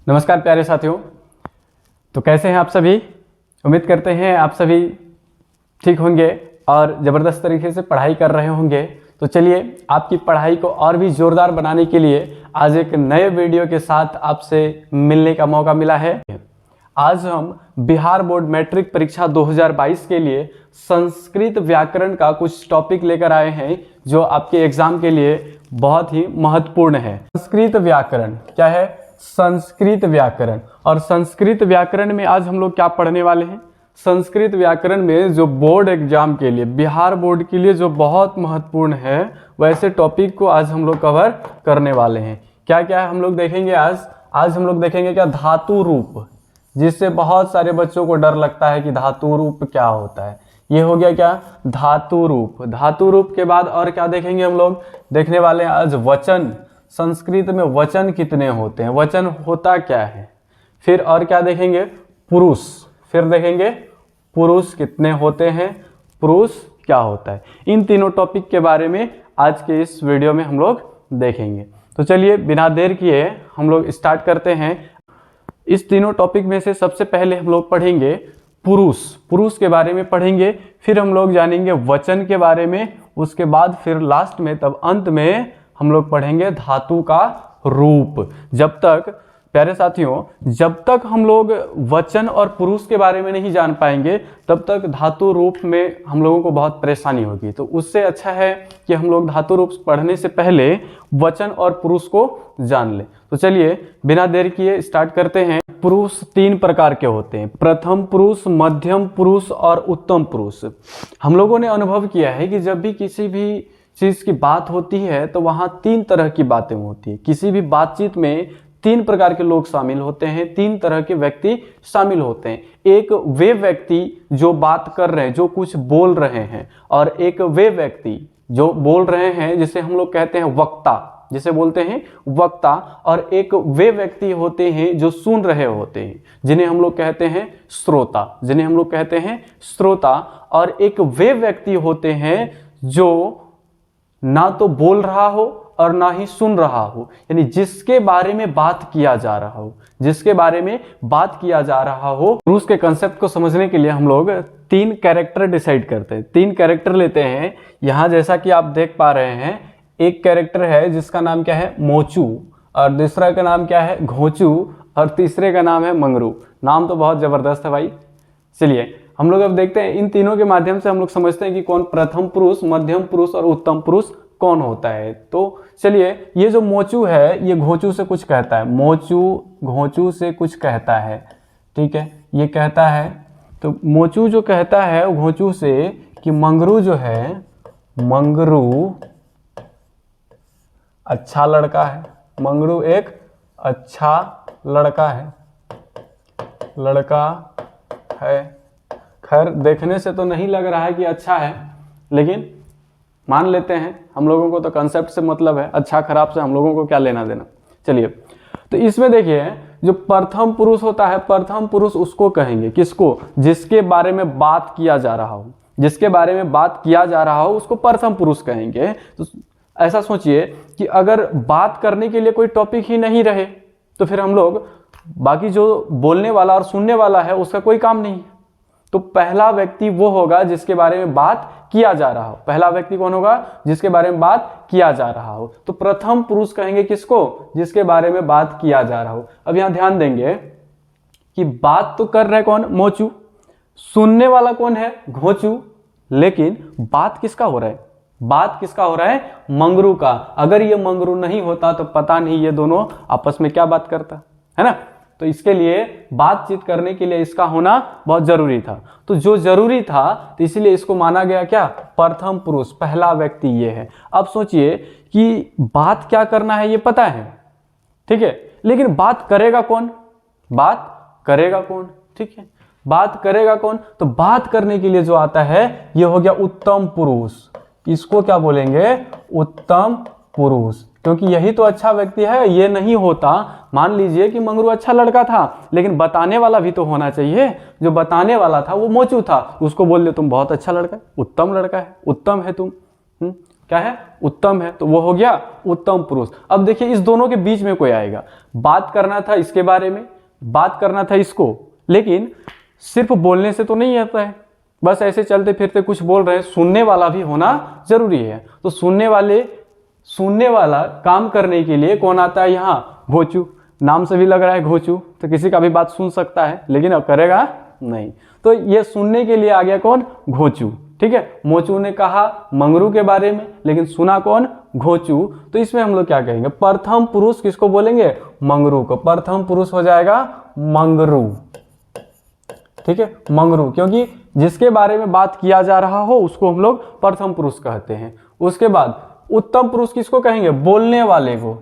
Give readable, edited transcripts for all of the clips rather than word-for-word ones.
नमस्कार प्यारे साथियों। तो कैसे हैं आप सभी? उम्मीद करते हैं आप सभी ठीक होंगे और ज़बरदस्त तरीके से पढ़ाई कर रहे होंगे। तो चलिए, आपकी पढ़ाई को और भी ज़ोरदार बनाने के लिए आज एक नए वीडियो के साथ आपसे मिलने का मौका मिला है। आज हम बिहार बोर्ड मैट्रिक परीक्षा 2022 के लिए संस्कृत व्याकरण का कुछ टॉपिक लेकर आए हैं जो आपके एग्जाम के लिए बहुत ही महत्वपूर्ण है। संस्कृत व्याकरण क्या है? संस्कृत व्याकरण। और संस्कृत व्याकरण में आज हम लोग क्या पढ़ने वाले हैं? संस्कृत व्याकरण में जो बोर्ड एग्जाम के लिए, बिहार बोर्ड के लिए जो बहुत महत्वपूर्ण है, वैसे टॉपिक को आज हम लोग कवर करने वाले हैं। क्या क्या हम लोग देखेंगे आज हम लोग देखेंगे क्या? धातु रूप, जिससे बहुत सारे बच्चों को डर लगता है कि धातु रूप क्या होता है। ये हो गया क्या? धातु रूप। धातु रूप के बाद और क्या देखेंगे? हम लोग देखने वाले हैं आज वचन। संस्कृत में वचन कितने होते हैं, वचन होता क्या है। फिर और क्या देखेंगे? पुरुष। फिर देखेंगे पुरुष कितने होते हैं, पुरुष क्या होता है। इन तीनों टॉपिक के बारे में आज के इस वीडियो में हम लोग देखेंगे। तो चलिए बिना देर किए हम लोग स्टार्ट करते हैं। इस तीनों टॉपिक में से सबसे पहले हम लोग पढ़ेंगे पुरुष। पुरुष के बारे में पढ़ेंगे, फिर हम लोग जानेंगे वचन के बारे में, उसके बाद फिर लास्ट में तब अंत में हम लोग पढ़ेंगे धातु का रूप। जब तक प्यारे साथियों, जब तक हम लोग वचन और पुरुष के बारे में नहीं जान पाएंगे तब तक धातु रूप में हम लोगों को बहुत परेशानी होगी। तो उससे अच्छा है कि हम लोग धातु रूप पढ़ने से पहले वचन और पुरुष को जान लें। तो चलिए बिना देर किए स्टार्ट करते हैं। पुरुष तीन प्रकार के होते हैं, प्रथम पुरुष, मध्यम पुरुष और उत्तम पुरुष। हम लोगों ने अनुभव किया है कि जब भी किसी भी चीज़ की बात होती है तो वहाँ तीन तरह की बातें होती है। किसी भी बातचीत में तीन प्रकार के लोग शामिल होते हैं, तीन तरह के व्यक्ति शामिल होते हैं। एक वे व्यक्ति जो बात कर रहे हैं, जो कुछ बोल रहे हैं, और एक वे व्यक्ति जो बोल रहे हैं जिसे हम लोग कहते हैं वक्ता, जिसे बोलते हैं वक्ता। और एक वे व्यक्ति होते हैं जो सुन रहे होते हैं, जिन्हें हम लोग कहते हैं श्रोता, जिन्हें हम लोग कहते हैं श्रोता। और एक वे व्यक्ति होते हैं जो ना तो बोल रहा हो और ना ही सुन रहा हो, यानी जिसके बारे में बात किया जा रहा हो, जिसके बारे में बात किया जा रहा हो। पुरुष के कंसेप्ट को समझने के लिए हम लोग तीन कैरेक्टर डिसाइड करते हैं, तीन कैरेक्टर लेते हैं। यहाँ जैसा कि आप देख पा रहे हैं, एक कैरेक्टर है जिसका नाम क्या है? मोचू, और दूसरा का नाम क्या है? घोंचू, और तीसरे का नाम है मंगरू। नाम तो बहुत जबरदस्त है भाई। चलिए हम लोग अब देखते हैं, इन तीनों के माध्यम से हम लोग समझते हैं कि कौन प्रथम पुरुष, मध्यम पुरुष और उत्तम पुरुष कौन होता है। तो चलिए, ये जो मोचू है ये घोंचू से कुछ कहता है, मोचू घोंचू से कुछ कहता है, ठीक है, ये कहता है। तो मोचू जो कहता है घोंचू से कि मंगरू जो है, मंगरू अच्छा लड़का है, मंगरू एक अच्छा लड़का है, लड़का है। खैर देखने से तो नहीं लग रहा है कि अच्छा है, लेकिन मान लेते हैं, हम लोगों को तो कंसेप्ट से मतलब है, अच्छा खराब से हम लोगों को क्या लेना देना। चलिए, तो इसमें देखिए जो प्रथम पुरुष होता है, प्रथम पुरुष उसको कहेंगे, किसको? जिसके बारे में बात किया जा रहा हो, जिसके बारे में बात किया जा रहा हो उसको प्रथम पुरुष कहेंगे। तो ऐसा सोचिए कि अगर बात करने के लिए कोई टॉपिक ही नहीं रहे तो फिर हम लोग बाकी जो बोलने वाला और सुनने वाला है उसका कोई काम नहीं है। तो पहला व्यक्ति वो होगा जिसके बारे में बात किया जा रहा हो। पहला व्यक्ति कौन होगा? जिसके बारे में बात किया जा रहा हो। तो प्रथम पुरुष कहेंगे किसको? जिसके बारे में बात किया जा रहा हो। अब यहां ध्यान देंगे कि बात तो कर रहे कौन? मोचू। सुनने वाला कौन है? घोंचू। लेकिन बात किसका हो रहा है? बात किसका हो रहा है? मंगरू का। अगर ये मंगरू नहीं होता तो पता नहीं ये दोनों आपस में क्या बात करता, है ना। तो इसके लिए बातचीत करने के लिए इसका होना बहुत जरूरी था। तो जो जरूरी था तो इसीलिए इसको माना गया क्या? प्रथम पुरुष, पहला व्यक्ति ये है। अब सोचिए कि बात क्या करना है ये पता है, ठीक है, लेकिन बात करेगा कौन? बात करेगा कौन? ठीक है, बात करेगा कौन? तो बात करने के लिए जो आता है ये हो गया उत्तम पुरुष। इसको क्या बोलेंगे? उत्तम पुरुष, क्योंकि यही तो अच्छा व्यक्ति है। ये नहीं होता, मान लीजिए कि मंगरू अच्छा लड़का था, लेकिन बताने वाला भी तो होना चाहिए। जो बताने वाला था वो मोचू था, उसको बोल दे तुम बहुत अच्छा लड़का है, उत्तम लड़का है, उत्तम है तुम, क्या है, उत्तम है, तो वो हो गया उत्तम पुरुष। अब देखिए इस दोनों के बीच में कोई आएगा, बात करना था इसके बारे में, बात करना था इसको, लेकिन सिर्फ बोलने से तो नहीं आता है, बस ऐसे चलते फिरते कुछ बोल रहे हैं, सुनने वाला भी होना जरूरी है। तो सुनने वाला काम करने के लिए कौन आता है यहाँ, घोचू। नाम से भी लग रहा है घोचू, तो किसी का भी बात सुन सकता है, लेकिन अब करेगा नहीं। तो ये सुनने के लिए आ गया कौन, घोचू। ठीक है, मोचू ने कहा मंगरू के बारे में, लेकिन सुना कौन, घोचू। तो इसमें हम लोग क्या कहेंगे, प्रथम पुरुष किसको बोलेंगे, मंगरू को। प्रथम पुरुष हो जाएगा मंगरू। ठीक है, मंगरू, क्योंकि जिसके बारे में बात किया जा रहा हो उसको हम लोग प्रथम पुरुष कहते हैं। उसके बाद उत्तम पुरुष किसको कहेंगे, बोलने वाले को।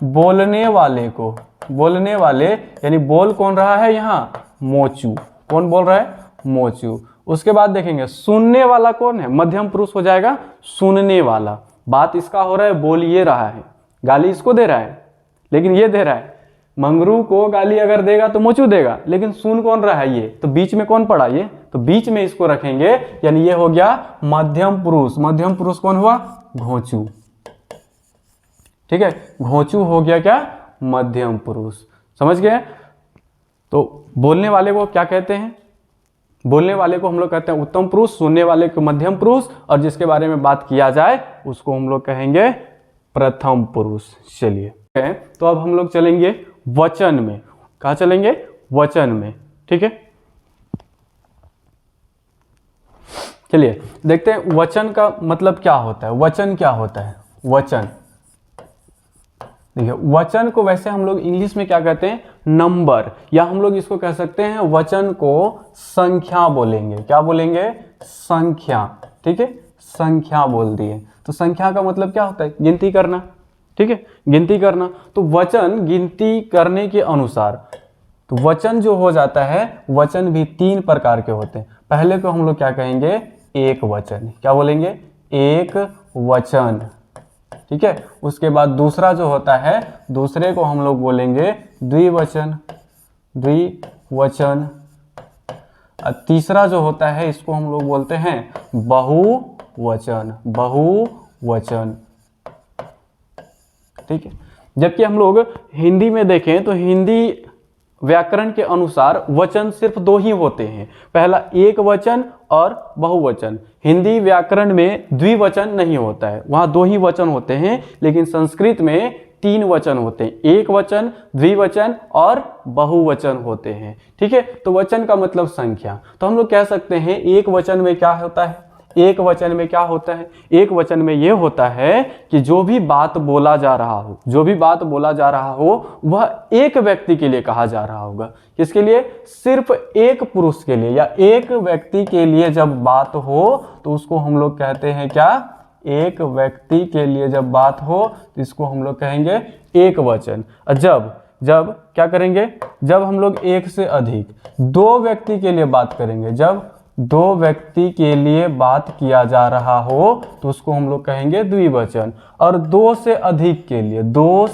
बोलने वाले को, बोलने वाले यानी बोल कौन रहा है यहाँ, मोचू। कौन बोल रहा है, मोचू। उसके बाद देखेंगे सुनने वाला कौन है, मध्यम पुरुष हो जाएगा सुनने वाला। बात इसका हो रहा है, बोल ये रहा है, गाली इसको दे रहा है, लेकिन ये दे रहा है। मंगरू को गाली अगर देगा तो मोचू देगा, लेकिन सुन कौन रहा है, ये। तो बीच में कौन पड़ा, ये। तो बीच में इसको रखेंगे, यानी ये हो गया मध्यम पुरुष। मध्यम पुरुष कौन हुआ, घोचू। ठीक है, घोचू हो गया क्या, मध्यम पुरुष। समझ गए। तो बोलने वाले को क्या कहते हैं, बोलने वाले को हम लोग कहते हैं उत्तम पुरुष, सुनने वाले को मध्यम पुरुष, और जिसके बारे में बात किया जाए उसको हम लोग कहेंगे प्रथम पुरुष। चलिए, तो अब हम लोग चलेंगे वचन में। कहाँ चलेंगे, वचन में। ठीक है, चलिए देखते हैं वचन का मतलब क्या होता है। वचन क्या होता है, वचन। देखिए वचन को वैसे हम लोग इंग्लिश में क्या कहते हैं, नंबर, या हम लोग इसको कह सकते हैं वचन को संख्या बोलेंगे। क्या बोलेंगे, संख्या। ठीक है, संख्या बोल दिए। तो संख्या का मतलब क्या होता है, गिनती करना। ठीक है, गिनती करना। तो वचन गिनती करने के अनुसार, तो वचन जो हो जाता है, वचन भी 3 प्रकार के होते हैं। पहले को हम लोग क्या कहेंगे, एक वचन। क्या बोलेंगे, एक वचन। ठीक है, उसके बाद दूसरा जो होता है, दूसरे को हम लोग बोलेंगे द्विवचन। द्विवचन। तीसरा जो होता है इसको हम लोग बोलते हैं बहुवचन। बहुवचन। ठीक है, जबकि हम लोग हिंदी में देखें तो हिंदी व्याकरण के अनुसार वचन सिर्फ 2 ही होते हैं, पहला एक वचन और बहुवचन। हिंदी व्याकरण में द्विवचन नहीं होता है, वहां 2 ही वचन होते हैं, लेकिन संस्कृत में 3 वचन होते हैं, एक वचन, द्विवचन और बहुवचन होते हैं। ठीक है, तो वचन का मतलब संख्या। तो हम लोग कह सकते हैं एक वचन में क्या होता है, एक वचन में क्या होता है, एक वचन में यह होता है कि जो भी बात बोला जा रहा हो, जो भी बात बोला जा रहा हो वह एक व्यक्ति के लिए कहा जा रहा होगा। किसके लिए, सिर्फ एक पुरुष के लिए या एक व्यक्ति के लिए जब बात हो तो उसको हम लोग कहते हैं क्या, एक व्यक्ति के लिए जब बात हो तो इसको हम लोग कहेंगे एक वचन। जब क्या करेंगे, जब हम लोग एक से अधिक 2 व्यक्ति के लिए बात करेंगे, जब 2 व्यक्ति के लिए बात किया जा रहा हो तो उसको हम लोग कहेंगे द्विवचन। और 2 से अधिक के लिए, 2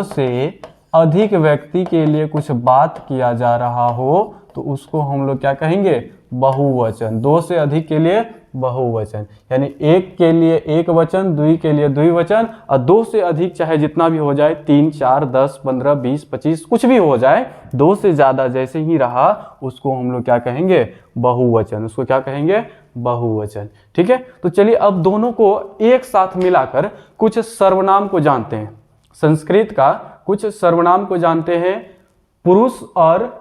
से अधिक व्यक्ति के लिए कुछ बात किया जा रहा हो तो उसको हम लोग क्या कहेंगे, बहुवचन। 2 से अधिक के लिए बहुवचन, यानी एक के लिए एक वचन, द्वि के लिए द्विवचन, और 2 से अधिक चाहे जितना भी हो जाए, 3, 4, 10, 15, 20, 25 कुछ भी हो जाए, 2 से ज्यादा जैसे ही रहा उसको हम लोग क्या कहेंगे, बहुवचन। उसको क्या कहेंगे, बहुवचन। ठीक है, तो चलिए अब दोनों को एक साथ मिलाकर कुछ सर्वनाम को जानते हैं। संस्कृत का कुछ सर्वनाम को जानते हैं। पुरुष और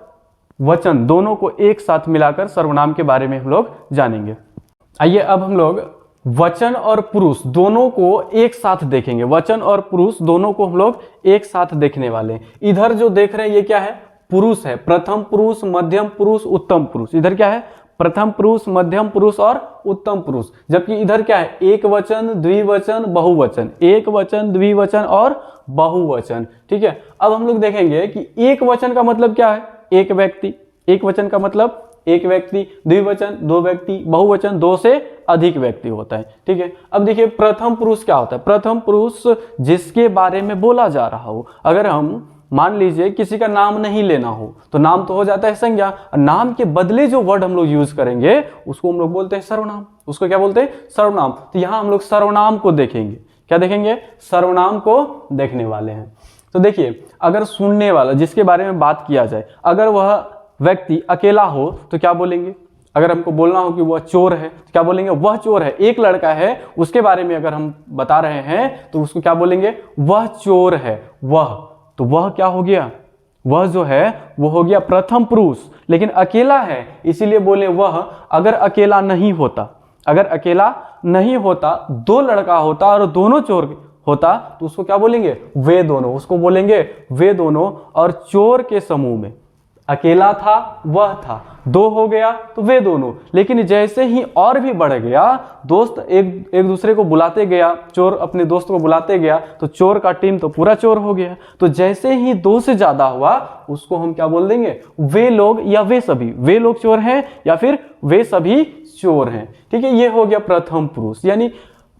वचन दोनों को एक साथ मिलाकर सर्वनाम के बारे में हम लोग जानेंगे। आइए अब हम लोग वचन और पुरुष दोनों को एक साथ देखेंगे। वचन और पुरुष दोनों को हम लोग एक साथ देखने वाले हैं। इधर जो देख रहे हैं ये क्या है, पुरुष है। प्रथम पुरुष, मध्यम पुरुष, उत्तम पुरुष। इधर क्या है, प्रथम पुरुष, मध्यम पुरुष और उत्तम पुरुष। जबकि इधर क्या है, एक वचन, द्विवचन, बहुवचन। एक वचन, द्विवचन और बहुवचन। ठीक है, अब हम लोग देखेंगे कि एक वचन का मतलब क्या है, एक व्यक्ति। एक वचन का मतलब एक व्यक्ति, द्विवचन 2 व्यक्ति, बहुवचन 2 से अधिक व्यक्ति होता है। ठीक है, अब देखिए प्रथम पुरुष क्या होता है। प्रथम पुरुष जिसके बारे में बोला जा रहा हो। अगर हम मान लीजिए किसी का नाम नहीं लेना हो तो नाम तो हो जाता है संज्ञा, और नाम के बदले जो वर्ड हम लोग यूज करेंगे उसको हम लोग बोलते हैं सर्वनाम। उसको क्या बोलते हैं? सर्वनाम। तो यहां हम लोग सर्वनाम को देखेंगे। क्या देखेंगे? सर्वनाम को देखने वाले हैं। तो देखिए, अगर सुनने वाला जिसके बारे में बात किया जाए, अगर वह व्यक्ति अकेला हो तो क्या बोलेंगे? अगर हमको बोलना हो कि वह चोर है तो क्या बोलेंगे? वह चोर है। एक लड़का है उसके बारे में अगर हम बता रहे हैं तो उसको क्या बोलेंगे? वह चोर है। वह, तो वह क्या हो गया? वह जो है वो हो गया प्रथम पुरुष, लेकिन अकेला है इसीलिए बोले वह। अगर अकेला नहीं होता, अगर अकेला नहीं होता, दो लड़का होता और दोनों चोर होता तो उसको क्या बोलेंगे? वे दोनों। उसको बोलेंगे वे दोनों। और चोर के समूह में अकेला था, वह था, दो हो गया तो वे दोनों। लेकिन जैसे ही और भी बढ़ गया, दोस्त एक दूसरे को बुलाते गया, चोर अपने दोस्त को बुलाते गया तो चोर का टीम तो पूरा चोर हो गया। तो जैसे ही दो से ज्यादा हुआ उसको हम क्या बोल देंगे? वे लोग या वे सभी। वे लोग चोर हैं या फिर वे सभी चोर हैं। ठीक है, ये हो गया प्रथम पुरुष। यानी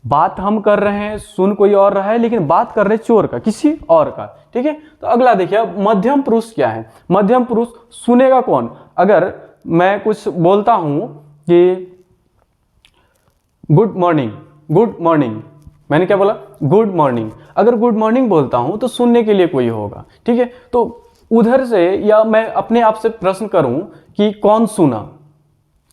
बात हम कर रहे हैं, सुन कोई और रहा है, लेकिन बात कर रहे चोर का, किसी और का। ठीक है, तो अगला देखिए मध्यम पुरुष क्या है। मध्यम पुरुष सुनेगा कौन? अगर मैं कुछ बोलता हूं कि गुड मॉर्निंग, गुड मॉर्निंग, मैंने क्या बोला? Good morning. अगर गुड मॉर्निंग बोलता हूं तो सुनने के लिए कोई होगा। ठीक है, तो उधर से या मैं अपने आप से प्रश्न करूं कि कौन सुना,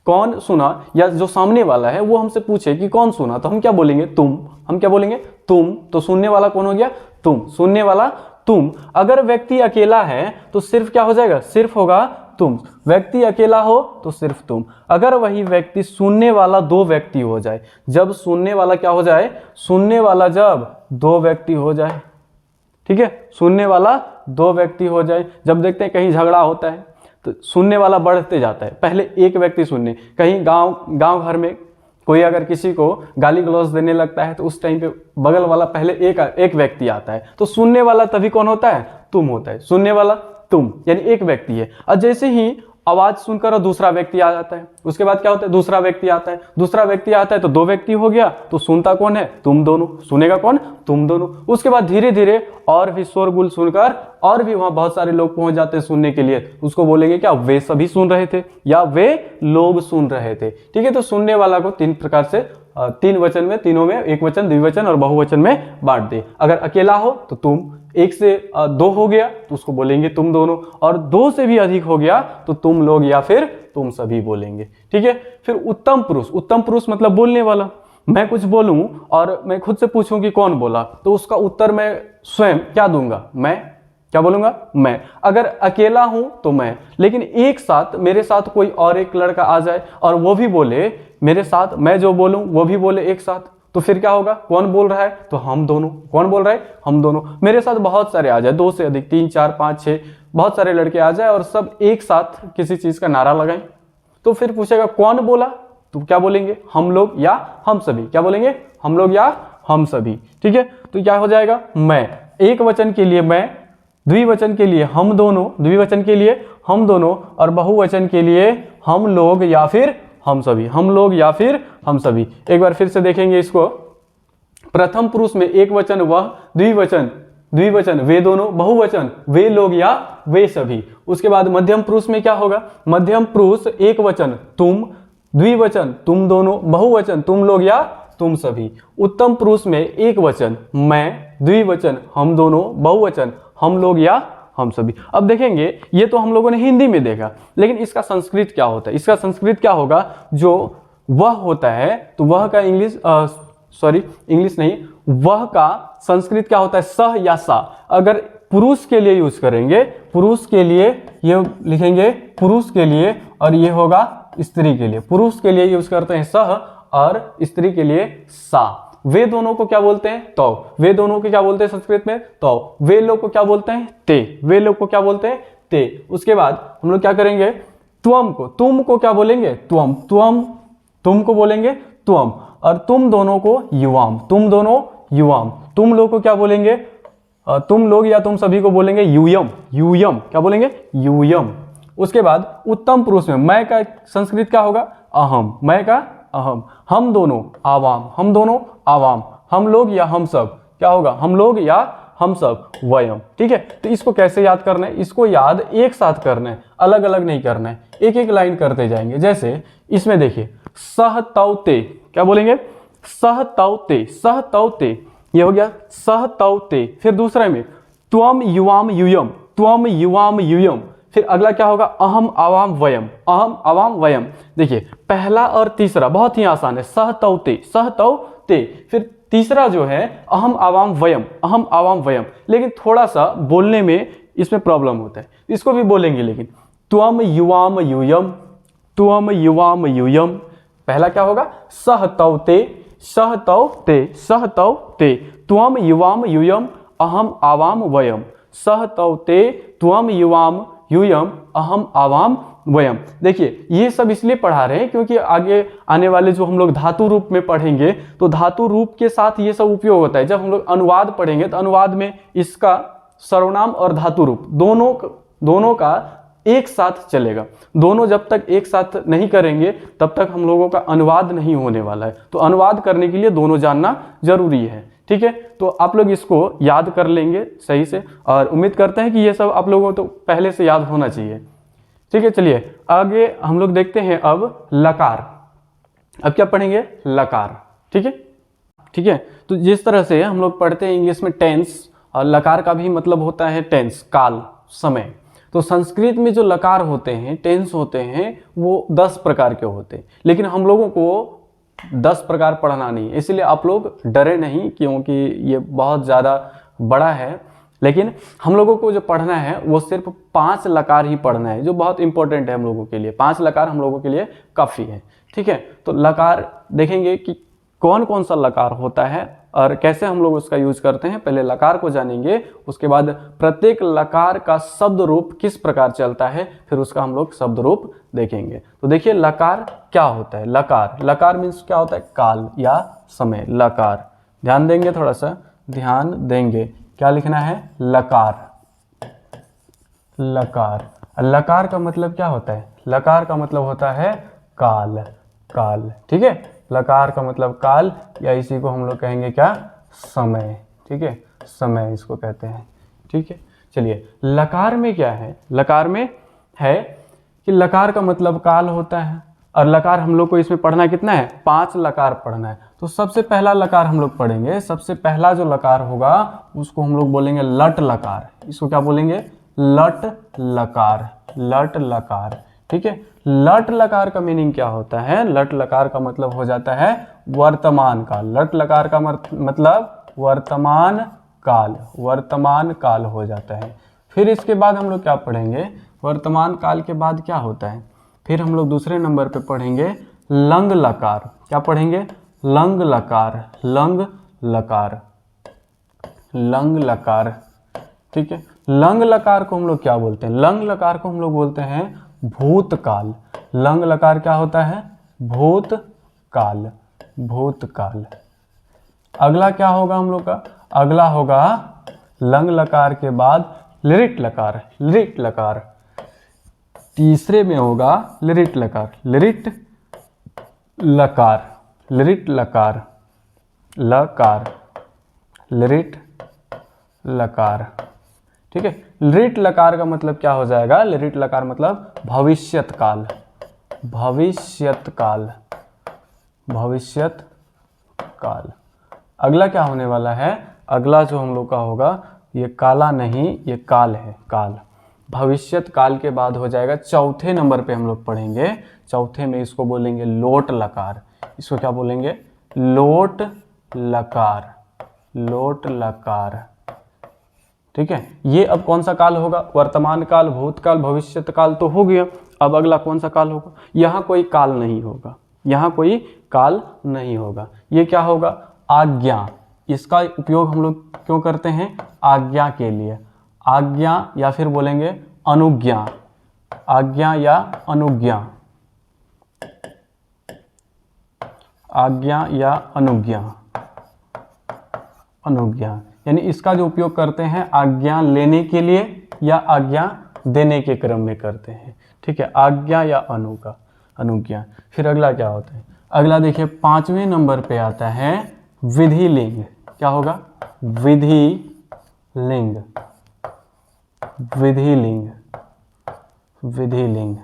कौन सुना, या जो सामने वाला है वो हमसे पूछे कि कौन सुना, तो हम क्या बोलेंगे? तुम। हम क्या बोलेंगे? तुम। तो सुनने वाला कौन हो गया? तुम। सुनने वाला तुम। अगर व्यक्ति अकेला है तो सिर्फ क्या हो जाएगा? सिर्फ होगा तुम। व्यक्ति अकेला हो तो सिर्फ तुम। अगर वही व्यक्ति सुनने वाला दो व्यक्ति हो जाए, जब सुनने वाला क्या हो जाए? सुनने वाला जब दो व्यक्ति हो जाए, ठीक है, सुनने वाला दो व्यक्ति हो जाए, जब देखते हैं कहीं झगड़ा होता है तो सुनने वाला बढ़ते जाता है। पहले एक व्यक्ति सुनने, कहीं गांव घर में कोई अगर किसी को गाली गलौज देने लगता है तो उस टाइम पे बगल वाला पहले एक व्यक्ति आता है। तो सुनने वाला तभी कौन होता है? तुम होता है। सुनने वाला तुम, यानी एक व्यक्ति है। और जैसे ही आवाज सुनकर दूसरा व्यक्ति आ जाता है, उसके बाद क्या होता है? दूसरा व्यक्ति आता है। दूसरा व्यक्ति आता है तो दो व्यक्ति हो गया, तो सुनता कौन है? तुम दोनों। सुनेगा कौन? तुम दोनों। उसके बाद धीरे धीरे और भी शोरगुल सुनकर और भी वहां बहुत सारे लोग पहुंच जाते हैं सुनने के लिए, उसको बोलेंगे क्या? वे सभी सुन रहे थे या वे लोग सुन रहे थे। ठीक है, तो सुनने वाला को तीन प्रकार से, तीन वचन में, तीनों में, एक वचन, द्विवचन और बहुवचन में बांट दे। अगर अकेला हो तो तुम, एक से दो हो गया तो उसको बोलेंगे तुम दोनों, और दो से भी अधिक हो गया तो तुम लोग या फिर तुम सभी बोलेंगे। ठीक है, फिर उत्तम पुरुष। उत्तम पुरुष मतलब बोलने वाला। मैं कुछ बोलूं और मैं खुद से पूछूं कि कौन बोला, तो उसका उत्तर मैं स्वयं क्या दूंगा? मैं क्या बोलूंगा? मैं। अगर अकेला हूं तो मैं, लेकिन एक साथ मेरे साथ कोई और एक लड़का आ जाए और वो भी बोले मेरे साथ, मैं जो बोलूं वो भी बोले एक साथ, तो फिर क्या होगा? कौन बोल रहा है? तो हम दोनों। कौन बोल रहा है? हम दोनों। मेरे साथ बहुत सारे आ जाए, दो से अधिक, 3 4 5 6 बहुत सारे लड़के आ जाए और सब एक साथ किसी चीज का नारा लगाएं, तो फिर पूछेगा कौन बोला? तो क्या बोलेंगे? हम लोग या हम सभी। क्या बोलेंगे? हम लोग या हम सभी। ठीक है, तो क्या हो जाएगा? मैं। एक वचन के लिए मैं, द्विवचन के लिए हम दोनों, द्विवचन के लिए हम दोनों, और बहुवचन के लिए हम लोग या फिर हम सभी। हम लोग या फिर हम सभी। एक बार फिर से देखेंगे इसको। प्रथम पुरुष में एक वचन वह, द्विवचन द्विवचन वे दोनों, बहुवचन वे लोग या वे सभी। उसके बाद मध्यम पुरुष में क्या होगा? मध्यम पुरुष एक वचन तुम, द्विवचन तुम दोनों, बहुवचन तुम लोग या तुम सभी। उत्तम पुरुष में एक वचन मैं, द्विवचन हम दोनों, बहुवचन हम लोग या हम सभी। अब देखेंगे, ये तो हम लोगों ने हिंदी में देखा, लेकिन इसका संस्कृत क्या होता है? इसका संस्कृत क्या होगा? जो वह होता है तो वह का इंग्लिश नहीं, वह का संस्कृत क्या होता है? सह या सा। अगर पुरुष के लिए यूज करेंगे, पुरुष के लिए ये लिखेंगे पुरुष के लिए, और ये होगा स्त्री के लिए। पुरुष के लिए यूज करते हैं सह और स्त्री के लिए सा। वे दोनों को क्या बोलते हैं? तो। वे दोनों को क्या बोलते हैं संस्कृत में? तो। वे लोग को क्या बोलते हैं? ते। वे लोग को क्या बोलते हैं? ते। उसके बाद हम लोग क्या करेंगे? त्वम को, तुम को क्या बोलेंगे? त्वम। त्वम, तुम को बोलेंगे त्वम, और तुम दोनों को युवाम। तुम दोनों युवाम। तुम लोग को क्या बोलेंगे? तुम लोग या तुम सभी को बोलेंगे यूयम। यूयम क्या बोलेंगे? यूयम। उसके बाद उत्तम पुरुष में मैं का संस्कृत क्या होगा? अहम। मैं का अहम। हम दोनों आवाम। हम दोनों आवाम। हम लोग या हम सब क्या होगा? हम लोग या हम सब, वयम। ठीक है, तो इसको कैसे याद करना है? इसको याद एक साथ करना है, अलग अलग नहीं करना है, एक एक लाइन करते जाएंगे। जैसे इसमें देखिए, सह तौ ते, क्या बोलेंगे? सह तौ ते, सह तौ ते, ये हो गया सह तौ ते। फिर दूसरे में त्वम युवाम यूयम, त्वम युवाम यूयम। फिर अगला क्या होगा? अहम आवाम वयम, अहम आवाम वयम। देखिए पहला और तीसरा बहुत ही आसान है, सह तौ ते, सह तौ ते। फिर तीसरा जो है अहम आवाम वयम, अहम आवाम वयम। लेकिन थोड़ा सा बोलने में इसमें प्रॉब्लम होता है, इसको भी बोलेंगे लेकिन त्वम युवाम यूयम, त्वम युवाम यूयम। पहला क्या होगा? सह तौ ते, सह तौ ते, सह तौ ते, त्वम युवाम यूयम अहम आवाम वयम, सह तौ ते त्वम युवाम यूयम अहम आवाम वयम। देखिए ये सब इसलिए पढ़ा रहे हैं क्योंकि आगे आने वाले जो हम लोग धातु रूप में पढ़ेंगे तो धातु रूप के साथ ये सब उपयोग होता है। जब हम लोग अनुवाद पढ़ेंगे तो अनुवाद में इसका सर्वनाम और धातु रूप दोनों का एक साथ चलेगा। दोनों जब तक एक साथ नहीं करेंगे तब तक हम लोगों का अनुवाद नहीं होने वाला है। तो अनुवाद करने के लिए दोनों जानना जरूरी है। ठीक है, तो आप लोग इसको याद कर लेंगे सही से, और उम्मीद करते हैं कि ये सब आप लोगों को तो पहले से याद होना चाहिए। ठीक है, चलिए आगे हम लोग देखते हैं अब लकार। अब क्या पढ़ेंगे? लकार। ठीक है, ठीक है। तो जिस तरह से हम लोग पढ़ते हैं इंग्लिश में टेंस, और लकार का भी मतलब होता है टेंस, काल, समय। तो संस्कृत में जो लकार होते हैं, टेंस होते हैं, वो 10 प्रकार के होते हैं। लेकिन हम लोगों को 10 प्रकार पढ़ना नहीं है, इसलिए आप लोग डरे नहीं क्योंकि ये बहुत ज़्यादा बड़ा है। लेकिन हम लोगों को जो पढ़ना है वो सिर्फ 5 लकार ही पढ़ना है, जो बहुत इंपॉर्टेंट है हम लोगों के लिए। 5 लकार हम लोगों के लिए काफ़ी है। ठीक है, तो लकार देखेंगे कि कौन कौन सा लकार होता है और कैसे हम लोग उसका यूज करते हैं। पहले लकार को जानेंगे, उसके बाद प्रत्येक लकार का शब्द रूप किस प्रकार चलता है, फिर उसका हम लोग शब्द रूप देखेंगे। तो देखिए लकार क्या होता है? लकार, लकार मीन्स क्या होता है? काल या समय, लकार। ध्यान देंगे, थोड़ा सा ध्यान देंगे। क्या लिखना है? लकार, लकार। लकार का मतलब क्या होता है? लकार का मतलब होता है काल, काल। ठीक है, लकार का मतलब काल, या इसी को हम लोग कहेंगे क्या? समय। ठीक है, समय इसको कहते हैं। ठीक है, चलिए लकार में क्या है? लकार में है कि लकार का मतलब काल होता है, और लकार हम लोग को इसमें पढ़ना कितना है? 5 लकार पढ़ना है। तो सबसे पहला लकार हम लोग पढ़ेंगे, सबसे पहला जो लकार होगा उसको हम लोग बोलेंगे लट लकार। इसको क्या बोलेंगे? लट लकार, लट लकार। ठीक है, लट लकार का मीनिंग क्या होता है? लट लकार का मतलब हो जाता है वर्तमान काल। लट लकार का मतलब वर्तमान काल, वर्तमान काल हो जाता है। फिर इसके बाद हम लोग क्या पढ़ेंगे? वर्तमान काल के बाद क्या होता है? फिर हम लोग दूसरे नंबर पे पढ़ेंगे लंग लकार। क्या पढ़ेंगे? लंग लकार, लंग लकार, लंग लकार। ठीक है, लंग लकार को हम लोग क्या बोलते हैं? लंग लकार को हम लोग बोलते हैं भूतकाल। लंग लकार क्या होता है? भूतकाल, भूतकाल। अगला क्या होगा हम लोग का? अगला होगा लंग लकार के बाद लिरिट लकार, लिरिट लकार। तीसरे में होगा लिरिट लकार, लिरिट लकार, लिरिट लकार, लकार, लिरिट लकार। ठीक है, लिरिट लकार का मतलब क्या हो जाएगा? लिरिट लकार मतलब भविष्यत काल, भविष्यत काल, भविष्यत काल। अगला क्या होने वाला है? अगला जो हम लोग का होगा, ये काला नहीं, ये काल है, काल। भविष्यत काल के बाद हो जाएगा चौथे नंबर पे हम लोग पढ़ेंगे, चौथे में इसको बोलेंगे लोट लकार। इसको क्या बोलेंगे? लोट लकार, लोट लकार। ठीक है, ये अब कौन सा काल होगा? वर्तमान काल, भूतकाल, भविष्यत काल तो हो गया। अब अगला कौन सा काल होगा? यहाँ कोई काल नहीं होगा, यहाँ कोई काल नहीं होगा। ये क्या होगा? आज्ञा। इसका उपयोग हम लोग क्यों करते हैं? आज्ञा के लिए। आज्ञा या फिर बोलेंगे अनुज्ञा, आज्ञा या अनुज्ञा, आज्ञा या अनुज्ञा, अनुज्ञा। यानी इसका जो उपयोग करते हैं आज्ञा लेने के लिए या आज्ञा देने के क्रम में करते हैं। ठीक है, आज्ञा या अनुज्ञा। फिर अगला क्या होता है? अगला देखिए 5वें नंबर पे आता है विधि लिंग। क्या होगा? विधि लिंग, विधि लिंग, विधि लिंग,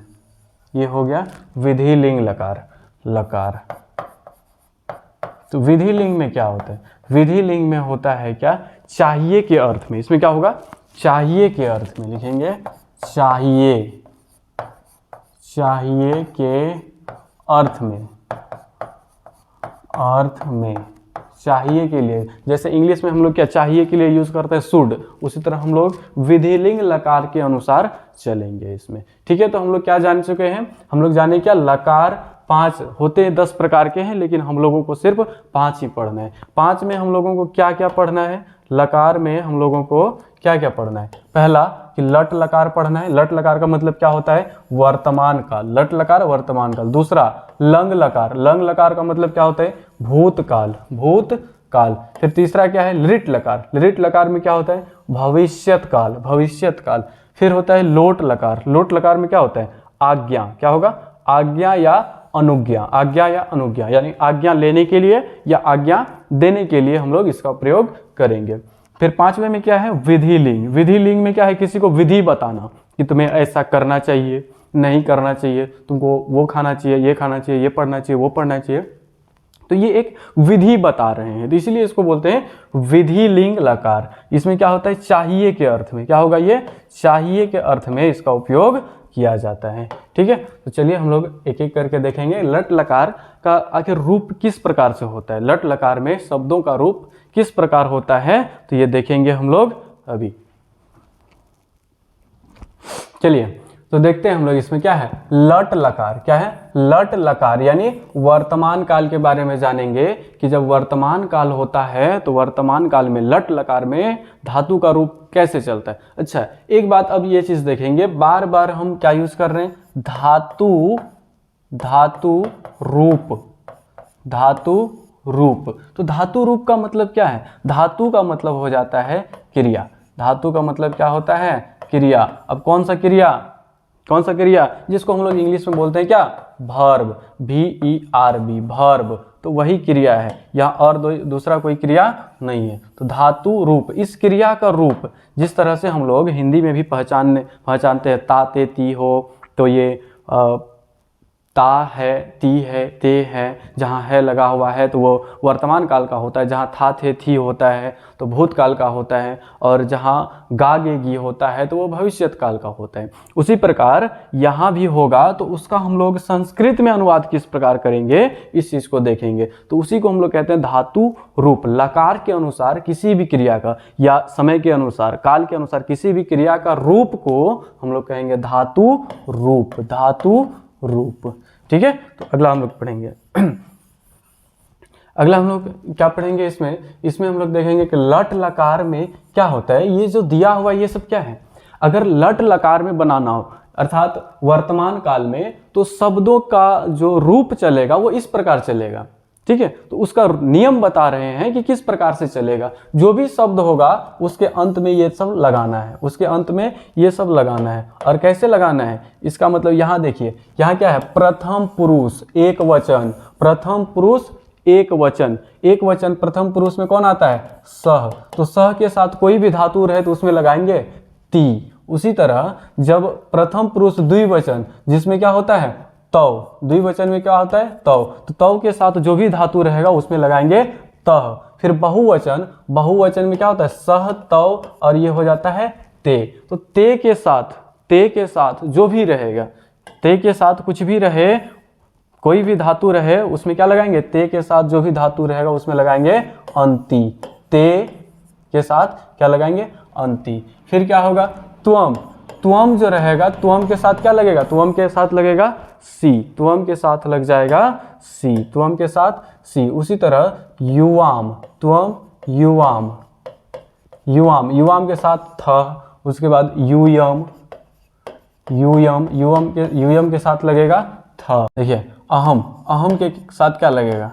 ये हो गया विधि लिंग लकार, लकार। तो विधि लिंग में क्या होता है? विधि लिंग में होता है क्या? चाहिए के अर्थ में। इसमें क्या होगा? चाहिए के अर्थ में लिखेंगे, चाहिए, चाहिए के अर्थ में, अर्थ में, चाहिए के लिए। जैसे इंग्लिश में हम लोग क्या चाहिए के लिए यूज करते हैं शुड, उसी तरह हम लोग विधिलिंग लकार के अनुसार चलेंगे इसमें। ठीक है, तो हम लोग क्या जान चुके हैं? हम लोग जाने क्या, लकार 5 होते हैं, 10 प्रकार के हैं, लेकिन हम लोगों को सिर्फ 5 ही पढ़ना है। 5 में हम लोगों को क्या क्या पढ़ना है? लकार में हम लोगों को क्या क्या पढ़ना है? पहला कि लट लकार पढ़ना है। लट लकार का मतलब क्या होता है? वर्तमान काल, लट लकार वर्तमान काल। दूसरा लंग लकार, लंग लकार का मतलब क्या होता है? भूतकाल, भूतकाल। फिर तीसरा क्या है? लिट लकार, लिट लकार में क्या होता है? भविष्यत काल, भविष्यत काल। फिर होता है लोट लकार, लोट लकार में क्या होता है? आज्ञा, क्या होगा? आज्ञा या अनुज्ञा, आज्ञा या अनुज्ञा, यानी आज्ञा लेने के लिए या आज्ञा देने के लिए हम लोग इसका प्रयोग करेंगे। फिर 5वें में क्या है? विधि लिंग, विधि लिंग में क्या है? किसी को विधि बताना कि तुम्हें ऐसा करना चाहिए, नहीं करना चाहिए, तुमको वो खाना चाहिए, ये खाना चाहिए, ये पढ़ना चाहिए, वो पढ़ना चाहिए। तो ये एक विधि बता रहे हैं, तो इसलिए इसको बोलते हैं विधि लिंग लकार। इसमें क्या होता है? चाहिए के अर्थ में। क्या होगा ये? चाहिए के अर्थ में इसका उपयोग किया जाता है। ठीक है, तो चलिए हम लोग एक एक करके देखेंगे लट लकार का आखिर रूप किस प्रकार से होता है, लट लकार में शब्दों का रूप किस प्रकार होता है, तो ये देखेंगे हम लोग अभी। चलिए तो देखते हैं हम लोग इसमें क्या है। लट लकार क्या है? लट लकार यानी वर्तमान काल के बारे में जानेंगे कि जब वर्तमान काल होता है तो वर्तमान काल में लट लकार में धातु का रूप कैसे चलता है। अच्छा, एक बात अब ये चीज देखेंगे, बार बार हम क्या यूज कर रहे हैं? धातु, धातु रूप, धातु रूप। तो धातु रूप का मतलब क्या है? धातु का मतलब हो जाता है क्रिया, धातु का मतलब क्या होता है? क्रिया। अब कौन सा क्रिया? कौन सा क्रिया? जिसको हम लोग इंग्लिश में बोलते हैं क्या? Verb, VERB, verb. तो वही क्रिया है, यहाँ और दूसरा कोई क्रिया नहीं है। तो धातु रूप, इस क्रिया का रूप जिस तरह से हम लोग हिंदी में भी पहचानते हैं, ता ते ती हो, तो ये ता है, ती है, ते है, जहाँ है लगा हुआ है तो वो वर्तमान काल का होता है, जहाँ था थे थी होता है तो भूतकाल का होता है, और जहाँ गा गे गी होता है तो वो भविष्यत काल का होता है। उसी प्रकार यहाँ भी होगा, तो उसका हम लोग संस्कृत में अनुवाद किस प्रकार करेंगे इस चीज़ को देखेंगे। तो उसी को हम लोग कहते हैं धातु रूप। लकार के अनुसार किसी भी क्रिया का या समय के अनुसार, काल के अनुसार किसी भी क्रिया का रूप को हम लोग कहेंगे धातु रूप, धातु रूप। ठीक है, तो अगला हम लोग पढ़ेंगे। अगला हम लोग क्या पढ़ेंगे इसमें हम लोग देखेंगे कि लट लकार में क्या होता है। ये जो दिया हुआ ये सब क्या है? अगर लट लकार में बनाना हो अर्थात वर्तमान काल में, तो शब्दों का जो रूप चलेगा वो इस प्रकार चलेगा। ठीक है, तो उसका नियम बता रहे हैं कि किस प्रकार से चलेगा। जो भी शब्द होगा उसके अंत में ये सब लगाना है, उसके अंत में ये सब लगाना है। और कैसे लगाना है इसका मतलब यहाँ देखिए, यहाँ क्या है? प्रथम पुरुष एक वचन, प्रथम पुरुष एक वचन, एक वचन प्रथम पुरुष में कौन आता है? सह। तो सह के साथ कोई भी धातु रहे तो उसमें लगाएंगे ती। उसी तरह जब प्रथम पुरुष द्विवचन, जिसमें क्या होता है? तव। द्विवचन में क्या होता है? तव। तो तव के साथ जो भी धातु रहेगा उसमें लगाएंगे तह। फिर बहुवचन, बहुवचन में क्या होता है? सह, तव, और ये हो जाता है ते। तो ते के साथ जो भी रहेगा, ते के साथ कुछ भी रहे, कोई भी धातु रहे, उसमें क्या लगाएंगे? ते के साथ जो भी धातु रहेगा उसमें लगाएंगे अंति। ते के साथ क्या लगाएंगे? अंति। फिर क्या होगा? त्वम। त्वम जो रहेगा, त्वम के साथ क्या लगेगा? त्वम के साथ लगेगा सी, त्वम के साथ लग जाएगा सी, त्वम के साथ सी। उसी तरह युवाम, त्वम युवाम, युवाम, युवाम के साथ थ। उसके बाद यूयम, यूयम, यूयम के साथ लगेगा थ। देखिए अहम, अहम के साथ क्या लगेगा?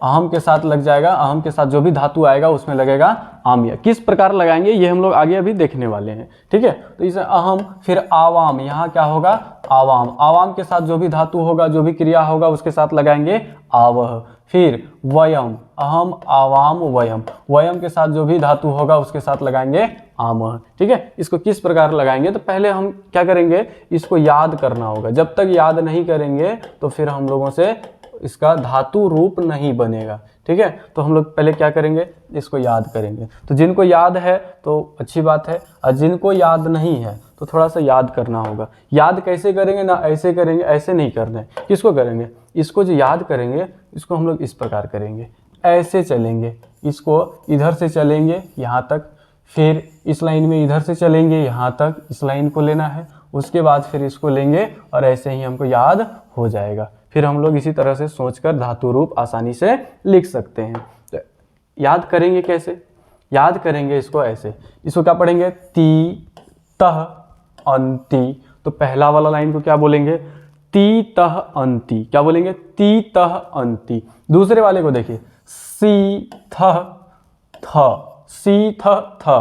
अहम के साथ लग जाएगा, अहम के साथ जो भी धातु आएगा उसमें लगेगा आमिया। किस प्रकार लगाएंगे ये हम लोग आगे अभी देखने वाले हैं। ठीक है, तो इसे अहम। फिर आवाम, यहाँ क्या होगा? आवाम। आवाम के साथ जो भी धातु होगा, जो भी क्रिया होगा उसके साथ लगाएंगे आवह। फिर वयम, अहम आवाम वयम, वयम के साथ जो भी धातु होगा उसके साथ लगाएंगे आमः। ठीक है, इसको किस प्रकार लगाएंगे, तो पहले हम क्या करेंगे, इसको याद करना होगा। जब तक याद नहीं करेंगे तो फिर हम लोगों से इसका धातु रूप नहीं बनेगा। ठीक है, तो हम लोग पहले क्या करेंगे, इसको याद करेंगे। तो जिनको याद है तो अच्छी बात है, और जिनको याद नहीं है तो थोड़ा सा याद करना होगा। याद कैसे करेंगे ना, ऐसे करेंगे, ऐसे नहीं करना है। किसको करेंगे, इसको जो याद करेंगे इसको हम लोग इस प्रकार करेंगे, ऐसे चलेंगे, इसको इधर से चलेंगे यहाँ तक, फिर इस लाइन में इधर से चलेंगे यहाँ तक, इस लाइन को लेना है, उसके बाद फिर इसको लेंगे और ऐसे ही हमको याद हो जाएगा। फिर हम लोग इसी तरह से सोचकर धातु रूप आसानी से लिख सकते हैं। तो याद करेंगे कैसे, याद करेंगे इसको ऐसे, इसको क्या पढ़ेंगे, ती तह अंति। तो पहला वाला लाइन को क्या बोलेंगे, ती तह अंति, क्या बोलेंगे, ती तह अंति। दूसरे वाले को देखिए, सी थ थ, सी थ थ,